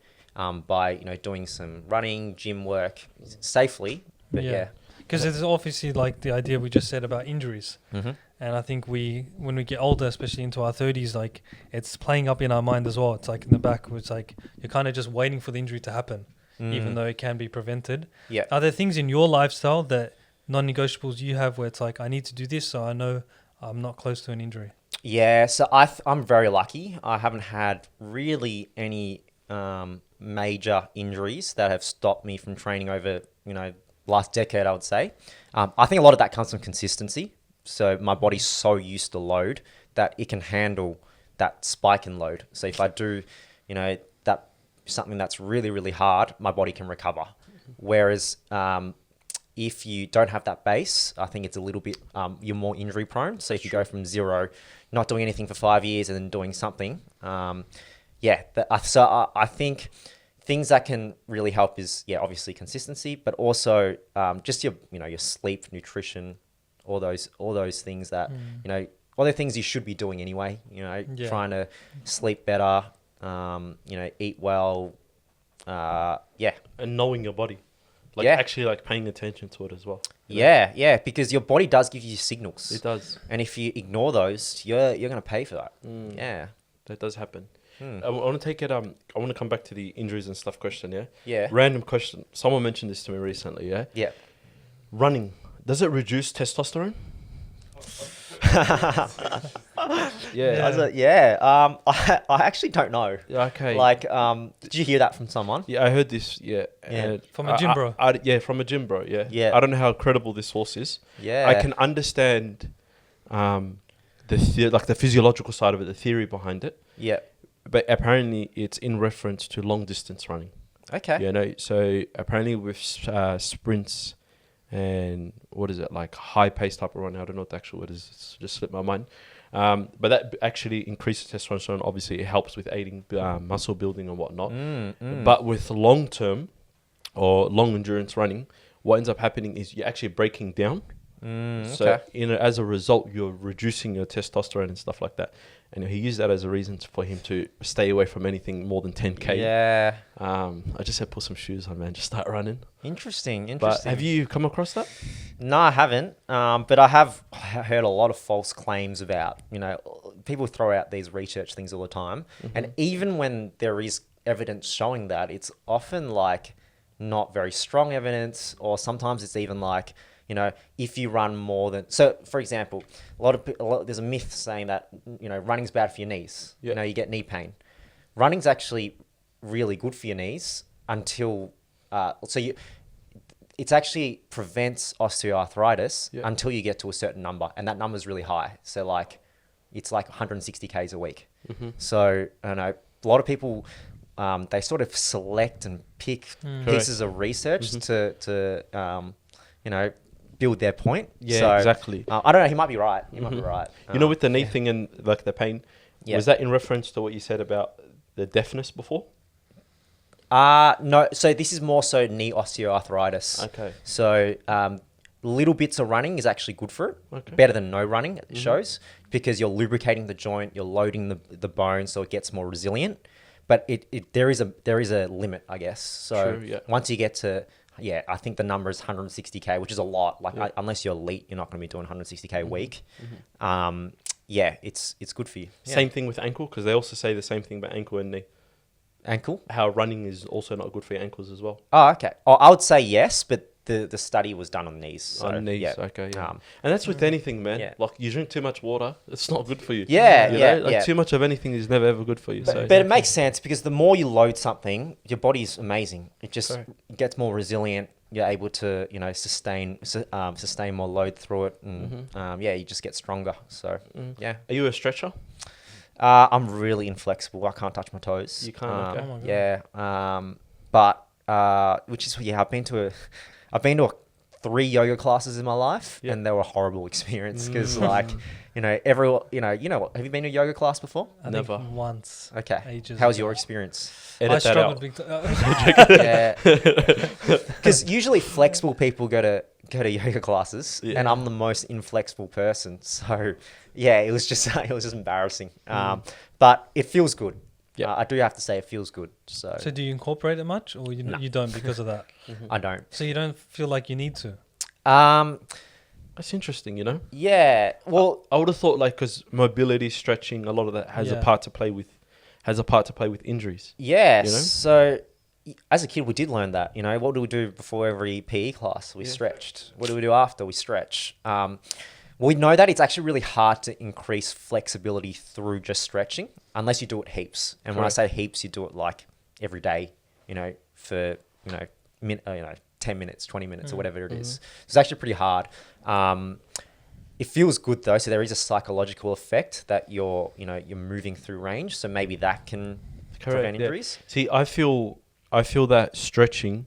Speaker 1: by, you know, doing some running, gym work safely. But
Speaker 3: because it's obviously like the idea we just said about injuries. And I think when we get older, especially into our 30s, like it's playing up in our mind as well. It's like in the back, it's like you're kind of just waiting for the injury to happen, even though it can be prevented. Are there things in your lifestyle that non-negotiables you have where it's like, I need to do this so I know I'm not close to an injury?
Speaker 1: Yeah, so I'm very lucky. I haven't had really any major injuries that have stopped me from training over, last decade, I would say. I think a lot of that comes from consistency. So my body's so used to load that it can handle that spike in load. So if I do, that something that's really, really hard, my body can recover. Whereas if you don't have that base, I think it's a little bit, you're more injury prone. So if you go from zero, not doing anything for 5 years and then doing something, so I think things that can really help is, obviously consistency, but also just your sleep, nutrition, all those things that, all the things you should be doing anyway, trying to sleep better, eat well,
Speaker 2: And knowing your body. Actually paying attention to it as well.
Speaker 1: Because your body does give you signals.
Speaker 2: It does.
Speaker 1: And if you ignore those, you're going to pay for that. Yeah.
Speaker 2: That does happen. I want to take it, I want to come back to the injuries and stuff question, yeah?
Speaker 1: Yeah.
Speaker 2: Random question. Someone mentioned this to me recently, yeah?
Speaker 1: Yeah.
Speaker 2: Running, does it reduce testosterone?
Speaker 1: I actually don't know.
Speaker 2: Yeah, okay.
Speaker 1: Did you hear that from someone?
Speaker 2: Yeah, I heard this,
Speaker 3: From a gym bro.
Speaker 2: From a gym bro, yeah.
Speaker 1: Yeah.
Speaker 2: I don't know how credible this source is.
Speaker 1: Yeah.
Speaker 2: I can understand the physiological side of it, the theory behind it.
Speaker 1: Yeah.
Speaker 2: But apparently it's in reference to long distance running.
Speaker 1: Okay.
Speaker 2: So apparently with sprints and high pace type of running, I don't know what the actual word is, it's just slipped my mind. But that actually increases testosterone. Obviously, it helps with aiding muscle building and whatnot. But with long term or long endurance running, what ends up happening is you're actually breaking down. So as a result, you're reducing your testosterone and stuff like that. And he used that as a reason for him to stay away from anything more than 10K.
Speaker 1: Yeah.
Speaker 2: I just said put some shoes on, man. Just start running.
Speaker 1: Interesting.
Speaker 2: But have you come across that?
Speaker 1: No, I haven't. But I have heard a lot of false claims about, people throw out these research things all the time. And even when there is evidence showing that, it's often not very strong evidence, or sometimes it's even if you run more than, so for example, there's a myth saying that, running's bad for your knees.
Speaker 2: Yeah.
Speaker 1: You get knee pain. Running's actually really good for your knees until, it actually prevents osteoarthritis until you get to a certain number, and that number is really high. So it's 160 Ks a week. So I know a lot of people, they sort of select and pick pieces of research to build their point.
Speaker 2: Yeah, exactly.
Speaker 1: I don't know. He might be right. Might be right.
Speaker 2: With the knee thing and the pain, was that in reference to what you said about the deafness before?
Speaker 1: No. So this is more so knee osteoarthritis.
Speaker 2: Okay.
Speaker 1: So little bits of running is actually good for it.
Speaker 2: Okay.
Speaker 1: Better than no running, it shows, because you're lubricating the joint, you're loading the bone, so it gets more resilient. But there is a limit, I guess. So
Speaker 2: True, yeah.
Speaker 1: once you get to, I think the number is 160K, which is a lot. Unless you're elite, you're not going to be doing 160K a week. It's good for you. Yeah.
Speaker 2: Same thing with ankle, because they also say the same thing about ankle and knee.
Speaker 1: Ankle?
Speaker 2: How running is also not good for your ankles as well.
Speaker 1: Oh, okay. Oh, I would say yes, but the study was done on knees. So,
Speaker 2: on knees,
Speaker 1: yeah.
Speaker 2: okay. Yeah. And that's with anything, man.
Speaker 1: Yeah.
Speaker 2: You drink too much water, it's not good for you.
Speaker 1: Yeah.
Speaker 2: Too much of anything is never ever good for you.
Speaker 1: But it makes sense, because the more you load something, your body's amazing. It just gets more resilient. You're able to, sustain more load through it, and you just get stronger. So yeah.
Speaker 2: Are you a stretcher?
Speaker 1: I'm really inflexible. I can't touch my toes.
Speaker 2: You can't. Okay.
Speaker 3: Oh my God.
Speaker 1: Yeah. But which is I've been to 3 yoga classes in my life, and they were a horrible experience, because everyone, have you been to a yoga class before?
Speaker 3: I
Speaker 2: Never.
Speaker 3: think once.
Speaker 1: Okay.
Speaker 3: Ages
Speaker 1: How was
Speaker 3: ago.
Speaker 1: your experience?
Speaker 2: Edit
Speaker 3: I
Speaker 2: that
Speaker 3: struggled
Speaker 2: out.
Speaker 3: big time.
Speaker 1: Yeah. Because usually flexible people go to yoga classes, and I'm the most inflexible person. So it was just embarrassing. But it feels good. Yeah, I do have to say it feels good. So
Speaker 3: do you incorporate it much, or you don't because of that?
Speaker 1: I don't.
Speaker 3: So you don't feel like you need to?
Speaker 2: That's interesting,
Speaker 1: Yeah. Well,
Speaker 2: I would have thought because mobility, stretching, a lot of that has a part to play with injuries.
Speaker 1: Yeah.
Speaker 2: You know?
Speaker 1: So as a kid, we did learn that. What do we do before every PE class? We stretched. What do we do after? We stretch. We know that it's actually really hard to increase flexibility through just stretching, unless you do it heaps. And when I say heaps, you do it every day, for, 10 minutes, 20 minutes or whatever it is. So it's actually pretty hard. It feels good though. So there is a psychological effect that you're moving through range. So maybe that can prevent injuries.
Speaker 2: See, I feel that stretching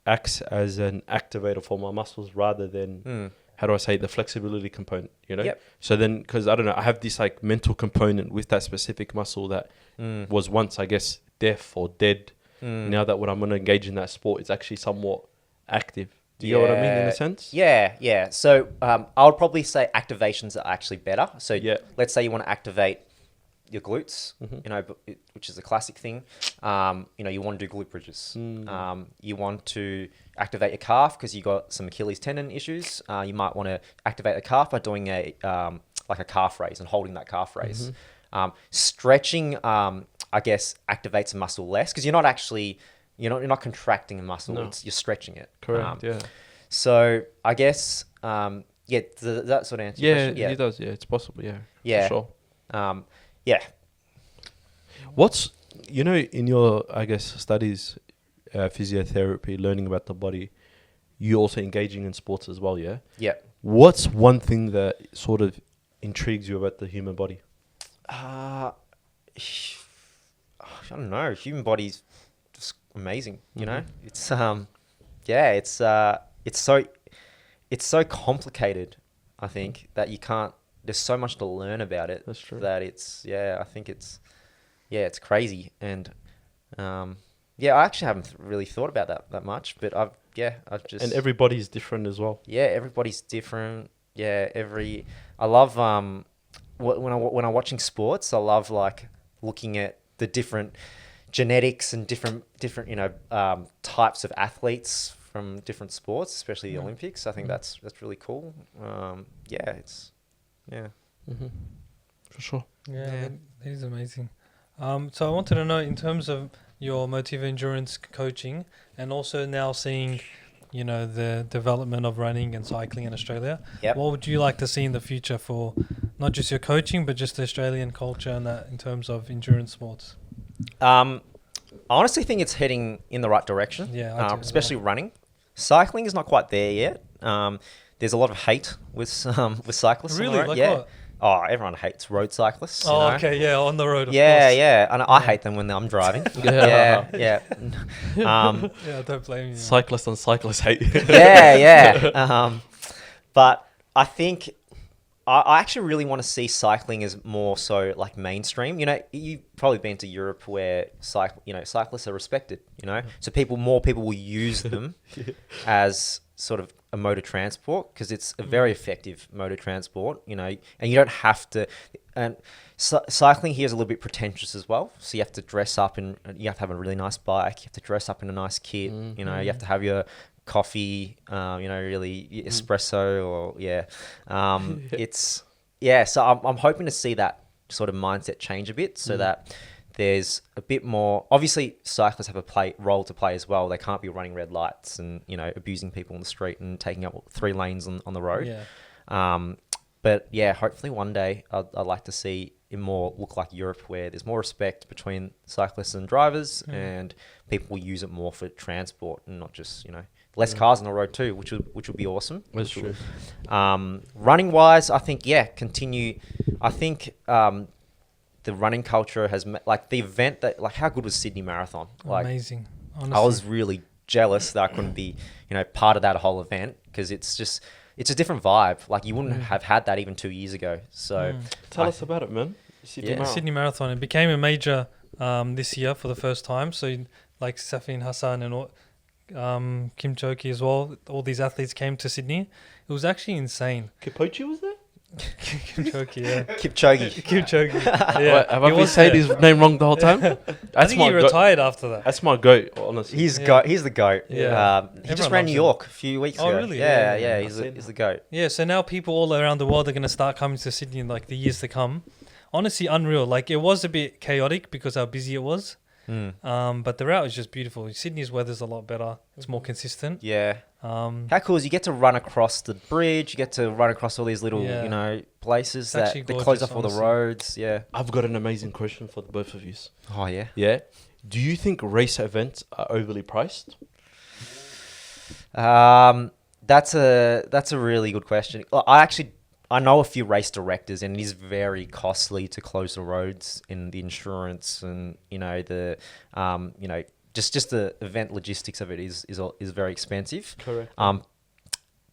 Speaker 2: acts as an activator for my muscles rather than, how do I say, the flexibility component,
Speaker 1: Yep.
Speaker 2: So then, because I don't know, I have this like mental component with that specific muscle that was once, I guess, deaf or dead. Now that when I'm going to engage in that sport, it's actually somewhat active. Do you know what I mean in a sense?
Speaker 1: Yeah. So I would probably say activations are actually better. So let's say you want to activate your glutes, which is a classic thing. You want to do glute bridges. You want to activate your calf because you got some Achilles tendon issues. You might want to activate the calf by doing a calf raise and holding that calf raise. Stretching, I guess, activates a muscle less because you're not contracting a muscle.
Speaker 2: No.
Speaker 1: You're stretching it.
Speaker 2: Correct.
Speaker 1: So I guess, does that sort of answer your question?
Speaker 2: Yeah, it does. Yeah, it's possible. Yeah.
Speaker 1: Yeah.
Speaker 2: For sure.
Speaker 1: Yeah.
Speaker 2: What's, in your, I guess, studies, physiotherapy, learning about the body, you also engaging in sports as well, yeah?
Speaker 1: Yeah.
Speaker 2: What's one thing that sort of intrigues you about the human body?
Speaker 1: I don't know. Human body's just amazing, It's it's so complicated, I think, that you can't, there's so much to learn about it.
Speaker 2: That's true.
Speaker 1: That I think it's crazy. And I actually haven't really thought about that much, but I've just...
Speaker 2: And everybody's different as well.
Speaker 1: Yeah, everybody's different. Yeah, I love, when I'm watching sports, I love like looking at the different genetics and different types of athletes from different sports, especially the Olympics. I think that's really cool.
Speaker 2: For sure.
Speaker 3: Yeah, that is amazing. So I wanted to know, in terms of your Motivo Endurance coaching and also now seeing, the development of running and cycling in Australia, what would you like to see in the future for not just your coaching, but just the Australian culture and that in terms of endurance sports?
Speaker 1: I honestly think it's heading in the right direction.
Speaker 3: Yeah, I do
Speaker 1: especially running. Cycling is not quite there yet. There's a lot of hate with cyclists.
Speaker 3: Really? Like
Speaker 1: yeah.
Speaker 3: what?
Speaker 1: Oh, everyone hates road cyclists.
Speaker 3: Oh, okay, yeah, on the road, of course.
Speaker 1: Yeah, and I hate them when I'm driving. Yeah.
Speaker 3: Yeah, don't blame you.
Speaker 2: Cyclist on cyclist hate.
Speaker 1: Yeah. But I think I actually really want to see cycling as more so like mainstream. You've probably been to Europe where cyclists are respected. So more people will use them as sort of a mode of transport because it's a very effective mode of transport. And you don't have to. And cycling here is a little bit pretentious as well. So you have to dress up and you have to have a really nice bike. You have to dress up in a nice kit. You have to have your coffee, really espresso or So I'm hoping to see that sort of mindset change a bit so that there's a bit more. Obviously, cyclists have a role to play as well. They can't be running red lights and abusing people on the street and taking up 3 lanes on the road. But hopefully one day I'd like to see it more look like Europe, where there's more respect between cyclists and drivers, and people will use it more for transport and not just less cars on the road too, which would be awesome.
Speaker 2: That's true.
Speaker 1: Running wise, I think continue. I think the running culture has the event that how good was Sydney Marathon?
Speaker 3: Amazing. Honestly.
Speaker 1: I was really jealous that I couldn't be part of that whole event because it's a different vibe. You wouldn't have had that even 2 years ago. So
Speaker 2: tell us about it, man.
Speaker 3: Sydney Marathon. It became a major this year for the first time. So Safan, Hassan and Kipchoge as well. All these athletes came to Sydney. It was actually insane.
Speaker 2: Kipchoge was there?
Speaker 3: Kipchoge, yeah.
Speaker 1: Kipchoge.
Speaker 3: Yeah.
Speaker 2: Wait, have I been saying his name wrong the whole time?
Speaker 3: I think he retired after that.
Speaker 2: That's my goat, honestly.
Speaker 1: He's the goat.
Speaker 3: Yeah.
Speaker 1: He just ran New York a few weeks ago.
Speaker 3: Oh, really?
Speaker 1: Yeah. He's the goat.
Speaker 3: Yeah, so now people all around the world are going to start coming to Sydney in the years to come. Honestly, unreal. It was a bit chaotic because how busy it was. But the route is just beautiful. Sydney's weather's a lot better. It's more consistent.
Speaker 1: Yeah. How cool is you get to run across the bridge, you get to run across all these little, places that they close off all the roads. Yeah.
Speaker 2: I've got an amazing question for the both of you.
Speaker 1: Oh, yeah?
Speaker 2: Yeah. Do you think race events are overly priced?
Speaker 1: That's a really good question. Well, I know a few race directors, and it is very costly to close the roads and the insurance, and the just the event logistics of it is very expensive.
Speaker 2: Correct.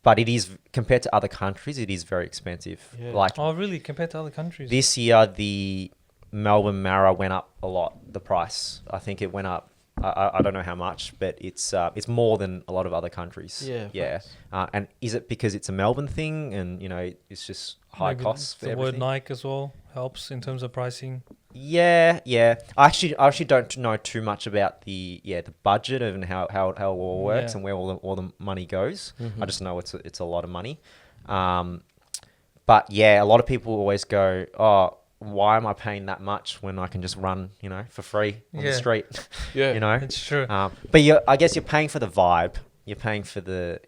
Speaker 1: But it is, compared to other countries, it is very expensive.
Speaker 2: Yeah.
Speaker 1: Like
Speaker 3: Oh, really? Compared to other countries?
Speaker 1: this year, the Melbourne Mara went up a lot. The price, I think it went up. I don't know how much, but it's more than a lot of other countries.
Speaker 2: Yeah.
Speaker 1: And is it because it's a Melbourne thing, and it's just high
Speaker 3: Maybe
Speaker 1: costs for
Speaker 3: the
Speaker 1: everything?
Speaker 3: word Nike as well helps in terms of pricing.
Speaker 1: Yeah. I actually don't know too much about the budget and how it all works
Speaker 3: Yeah.
Speaker 1: and where all the money goes.
Speaker 2: Mhm.
Speaker 1: I just know it's a lot of money. But yeah, a lot of people always go, oh, why am I paying that much when I can just run, for free on the
Speaker 3: Yeah.
Speaker 1: street?
Speaker 2: Yeah.
Speaker 3: It's true.
Speaker 1: But I guess you're paying for the vibe. You're paying for the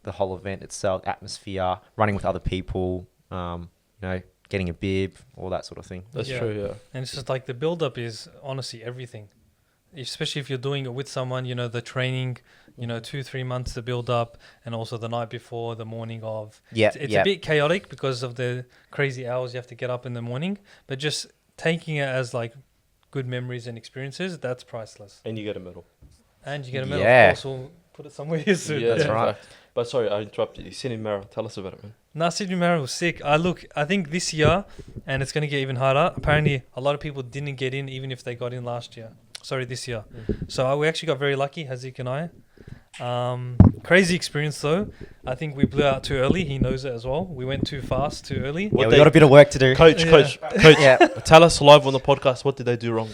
Speaker 1: whole event itself, atmosphere, running with other people, getting a bib, all that sort of thing.
Speaker 2: That's
Speaker 3: Yeah.
Speaker 2: true, yeah.
Speaker 3: And it's just like the build up is honestly everything. Especially if you're doing it with someone, the training, 2-3 months to build up, and also the night before, the morning of.
Speaker 1: Yeah,
Speaker 3: It's a bit chaotic because of the crazy hours you have to get up in the morning, but just taking it as like good memories and experiences, that's priceless.
Speaker 2: And you get a medal.
Speaker 3: And you get a medal,
Speaker 1: Yeah.
Speaker 3: of course, we'll put it somewhere here soon.
Speaker 2: Yeah,
Speaker 1: That's
Speaker 2: in
Speaker 1: right.
Speaker 2: fact. But sorry, I interrupted you. Sydney Mara, tell us about it, man.
Speaker 3: Nah, Sydney Mara was sick. I think this year, and it's going to get even harder, apparently a lot of people didn't get in even if they got in last year. Sorry, this year. So we actually got very lucky, Hazik and I. Crazy experience though. I think we blew out too early. He knows it as well. We went too fast, too early.
Speaker 1: Yeah, we got a bit of work to do.
Speaker 2: Coach,
Speaker 1: Yeah.
Speaker 2: tell us live on the podcast, what did they do wrong?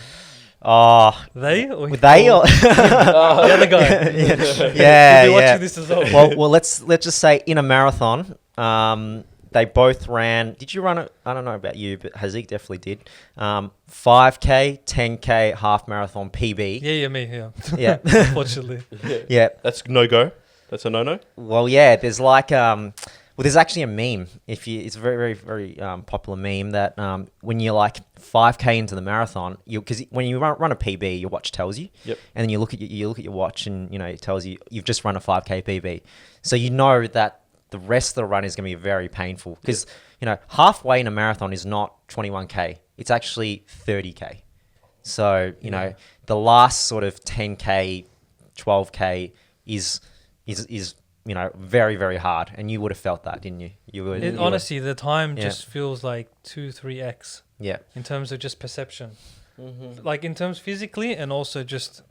Speaker 1: Oh,
Speaker 3: They? Or
Speaker 1: with they or
Speaker 3: the other guy.
Speaker 1: yeah,
Speaker 3: He'll be
Speaker 1: yeah.
Speaker 3: watching this as well.
Speaker 1: Well, let's just say in a marathon, they both ran. Did you run it? I don't know about you, but Hazik definitely did. 5K, 10K, half marathon PB.
Speaker 3: Yeah, me, yeah.
Speaker 1: Yeah.
Speaker 3: Unfortunately.
Speaker 1: Yeah.
Speaker 2: That's no-go. That's a no-no.
Speaker 1: Well, yeah. There's like there's actually a meme. It's a very, very, very popular meme that when you're like 5K into the marathon, because when you run a PB, your watch tells you.
Speaker 2: Yep.
Speaker 1: And then you look at your watch, and it tells you you've just run a 5K PB. So you know that the rest of the run is going to be very painful because halfway in a marathon is not 21K. It's actually 30K. So the last sort of 10K, 12K is very, very hard, and you would have felt that, didn't you?
Speaker 3: Honestly, the time
Speaker 1: Yeah.
Speaker 3: just feels like 2-3x
Speaker 1: Yeah.
Speaker 3: in terms of just perception.
Speaker 2: Mm-hmm.
Speaker 3: Like in terms physically and also just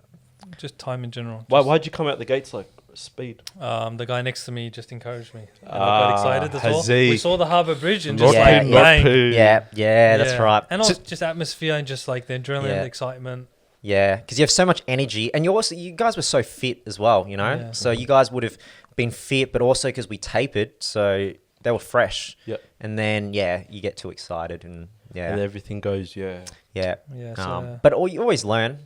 Speaker 3: time in general.
Speaker 2: Why'd you come out the gates like speed?
Speaker 3: The guy next to me just encouraged me. And I got excited as well.
Speaker 2: Hazik.
Speaker 3: We saw the harbour bridge and
Speaker 2: Not
Speaker 3: just
Speaker 1: Yeah,
Speaker 3: like
Speaker 1: yeah.
Speaker 3: bang.
Speaker 1: Yeah, that's right.
Speaker 3: And also just atmosphere and just like the adrenaline,
Speaker 1: Yeah.
Speaker 3: the excitement.
Speaker 1: Yeah, because you have so much energy, and you guys were so fit as well,
Speaker 3: Yeah.
Speaker 1: So you guys would have been fit, but also because we tapered, so they were fresh.
Speaker 2: Yep.
Speaker 1: And then you get too excited, and
Speaker 2: And everything goes, yeah.
Speaker 1: yeah.
Speaker 3: Yeah, so,
Speaker 1: But you always learn,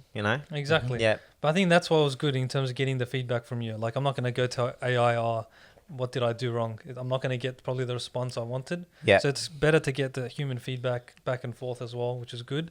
Speaker 3: exactly.
Speaker 1: Yeah.
Speaker 3: But I think that's what was good in terms of getting the feedback from you. Like I'm not going to go to AI, what did I do wrong? I'm not going to get probably the response I wanted.
Speaker 1: Yeah.
Speaker 3: So it's better to get the human feedback back and forth as well, which is good.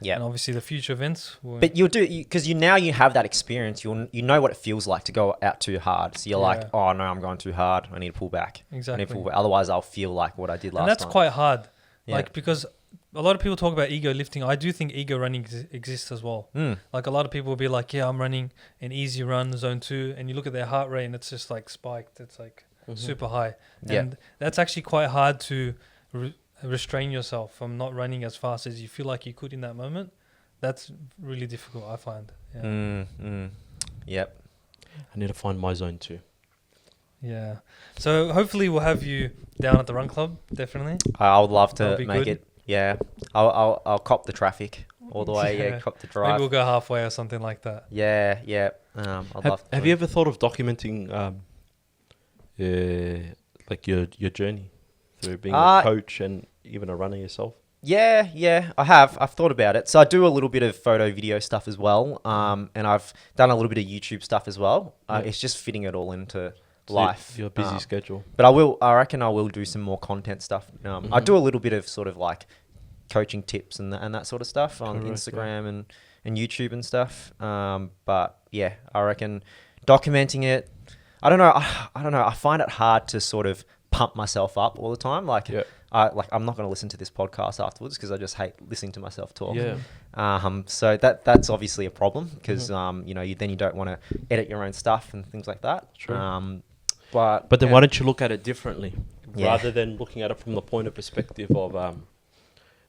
Speaker 1: Yeah.
Speaker 3: And obviously the future events.
Speaker 1: But you'll do, because now you have that experience. You know what it feels like to go out too hard. So you're like,
Speaker 3: Yeah.
Speaker 1: oh no, I'm going too hard. I need to pull back.
Speaker 3: Exactly.
Speaker 1: I need to pull back. Otherwise, I'll feel like what I did last
Speaker 3: And that's
Speaker 1: time.
Speaker 3: quite hard.
Speaker 1: Yeah.
Speaker 3: Like because a lot of people talk about ego lifting. I do think ego running exists as well. Like a lot of people will be like, yeah, I'm running an easy run, zone 2. And you look at their heart rate and it's just like spiked. It's like super high.
Speaker 1: Yeah.
Speaker 3: And that's actually quite hard to restrain yourself from not running as fast as you feel like you could in that moment. That's really difficult, I find. Yeah.
Speaker 1: Yep.
Speaker 2: I need to find my zone too.
Speaker 3: Yeah. So hopefully we'll have you down at the run club, definitely.
Speaker 1: I would love
Speaker 3: That'll
Speaker 1: to
Speaker 3: be
Speaker 1: make
Speaker 3: good.
Speaker 1: it. Yeah. I'll cop the traffic all the way. Yeah. Cop the
Speaker 3: Maybe
Speaker 1: drive.
Speaker 3: we'll go halfway or something like that.
Speaker 1: Yeah. I'd love.
Speaker 2: Have you ever thought of documenting like your journey through being a coach and even a runner yourself?
Speaker 1: Yeah, I have. I've thought about it. So I do a little bit of photo, video stuff as well, and I've done a little bit of YouTube stuff as well. It's just fitting it all into life.
Speaker 2: Your busy schedule.
Speaker 1: But I reckon I will do some more content stuff. I do a little bit of sort of like coaching tips and that sort of stuff on
Speaker 2: Correct,
Speaker 1: Instagram and YouTube and stuff. But yeah, I reckon documenting it. I don't know. I find it hard to sort of pump myself up all the time. Like,
Speaker 2: Yeah.
Speaker 1: I'm not going to listen to this podcast afterwards because I just hate listening to myself talk.
Speaker 2: Yeah.
Speaker 1: So that's obviously a problem because you know, you don't want to edit your own stuff and things like that.
Speaker 2: True.
Speaker 1: But
Speaker 2: But then why don't you look at it differently,
Speaker 1: Yeah.
Speaker 2: rather than looking at it from the point of perspective of,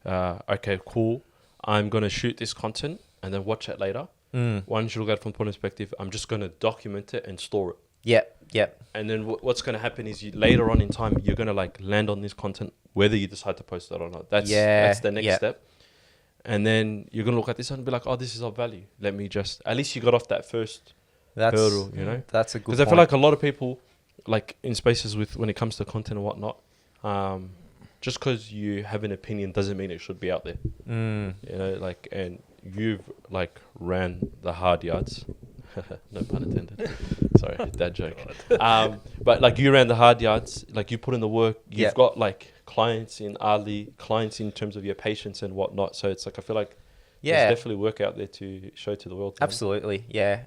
Speaker 2: okay, cool, I'm gonna shoot this content and then watch it later. Why don't you look at it from the point of perspective, I'm just gonna document it and store it.
Speaker 1: Yep.
Speaker 2: And then what's going to happen is you later on in time, you're going to like land on this content, whether you decide to post it or not. That's the next step. And then you're going to look at this and be like, oh, this is of value. Let me just, at least you got off that first hurdle, you know?
Speaker 1: That's a good point.
Speaker 2: Because I feel like a lot of people, like in spaces with, when it comes to content and whatnot, just because you have an opinion doesn't mean it should be out there. You know, like, and you've like ran the hard yards. No pun intended. Sorry, dad joke. But like you ran the hard yards, like you put in the work. You've got like clients in Ali, clients in terms of your patients and whatnot. So it's like I feel like there's definitely work out there to show to the world.
Speaker 1: Absolutely, yeah.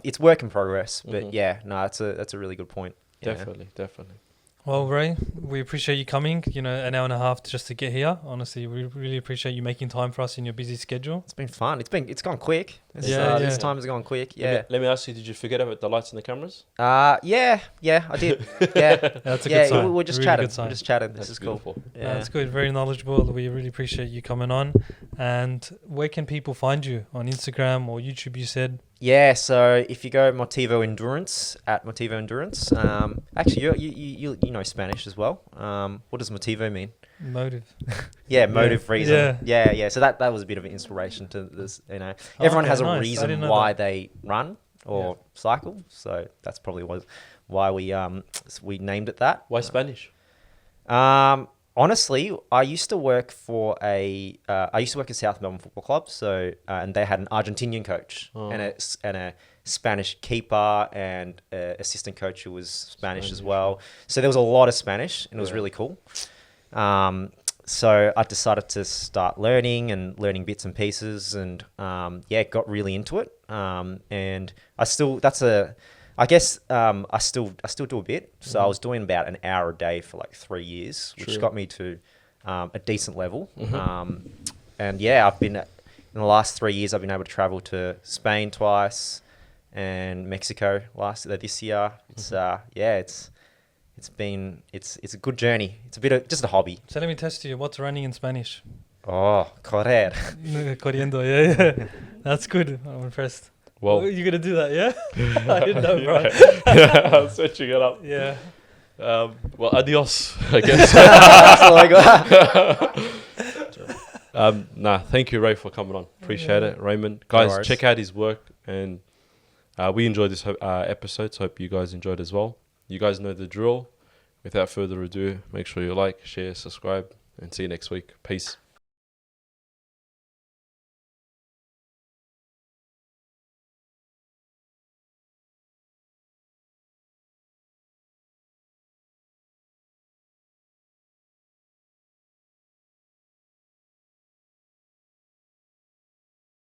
Speaker 1: It's work in progress, but yeah, no, that's a really good point. Yeah.
Speaker 2: Definitely.
Speaker 3: Well, Ray, we appreciate you coming, you know, an hour and a half just to get here. Honestly, we really appreciate you making time for us in your busy schedule.
Speaker 1: It's been fun. It's gone quick. This time has gone quick. Yeah.
Speaker 2: Let me ask you, did you forget about the lights and the cameras?
Speaker 1: Yeah, I did. Yeah.
Speaker 3: That's a good sign.
Speaker 1: We're just
Speaker 3: Really
Speaker 1: chatting.
Speaker 3: good sign.
Speaker 1: We're just chatting. This
Speaker 2: That's
Speaker 1: is
Speaker 2: beautiful.
Speaker 1: cool.
Speaker 3: Yeah, that's good. Very knowledgeable. We really appreciate you coming on. And where can people find you? On Instagram or YouTube, you said?
Speaker 1: Yeah, so if you go Motivo Endurance, at Motivo Endurance, actually you know Spanish as well. What does motivo mean?
Speaker 3: Motive.
Speaker 1: Yeah, motive, reason.
Speaker 3: Yeah.
Speaker 1: Yeah. So that was a bit of an inspiration to this. You know, everyone has a reason why they run or cycle. So that's probably why we named it that.
Speaker 2: Why Spanish?
Speaker 1: Honestly, I used to work at South Melbourne Football Club, so and they had an Argentinian coach and a Spanish keeper and assistant coach who was Spanish as well. So there was a lot of Spanish, and it was really cool. So I decided to start learning bits and pieces, and got really into it. And I still I still do a bit. So I was doing about an hour a day for like 3 years, which got me to a decent level. And yeah, in the last 3 years, I've been able to travel to Spain twice and Mexico this year. It's a good journey. It's a bit of just a hobby.
Speaker 3: So let me test you. What's running in Spanish?
Speaker 1: Oh, correr.
Speaker 3: Corriendo, yeah. That's good. I'm impressed.
Speaker 2: Well,
Speaker 3: you're going to do that, yeah? I didn't know, bro.
Speaker 2: I was searching it up.
Speaker 3: Yeah.
Speaker 2: Well, adios, I guess.
Speaker 1: That's all I got.
Speaker 2: Thank you, Ray, for coming on. Appreciate it. Raymond. Guys, check out his work. And we enjoyed this episode, so hope you guys enjoyed as well. You guys know the drill. Without further ado, make sure you like, share, subscribe, and see you next week. Peace.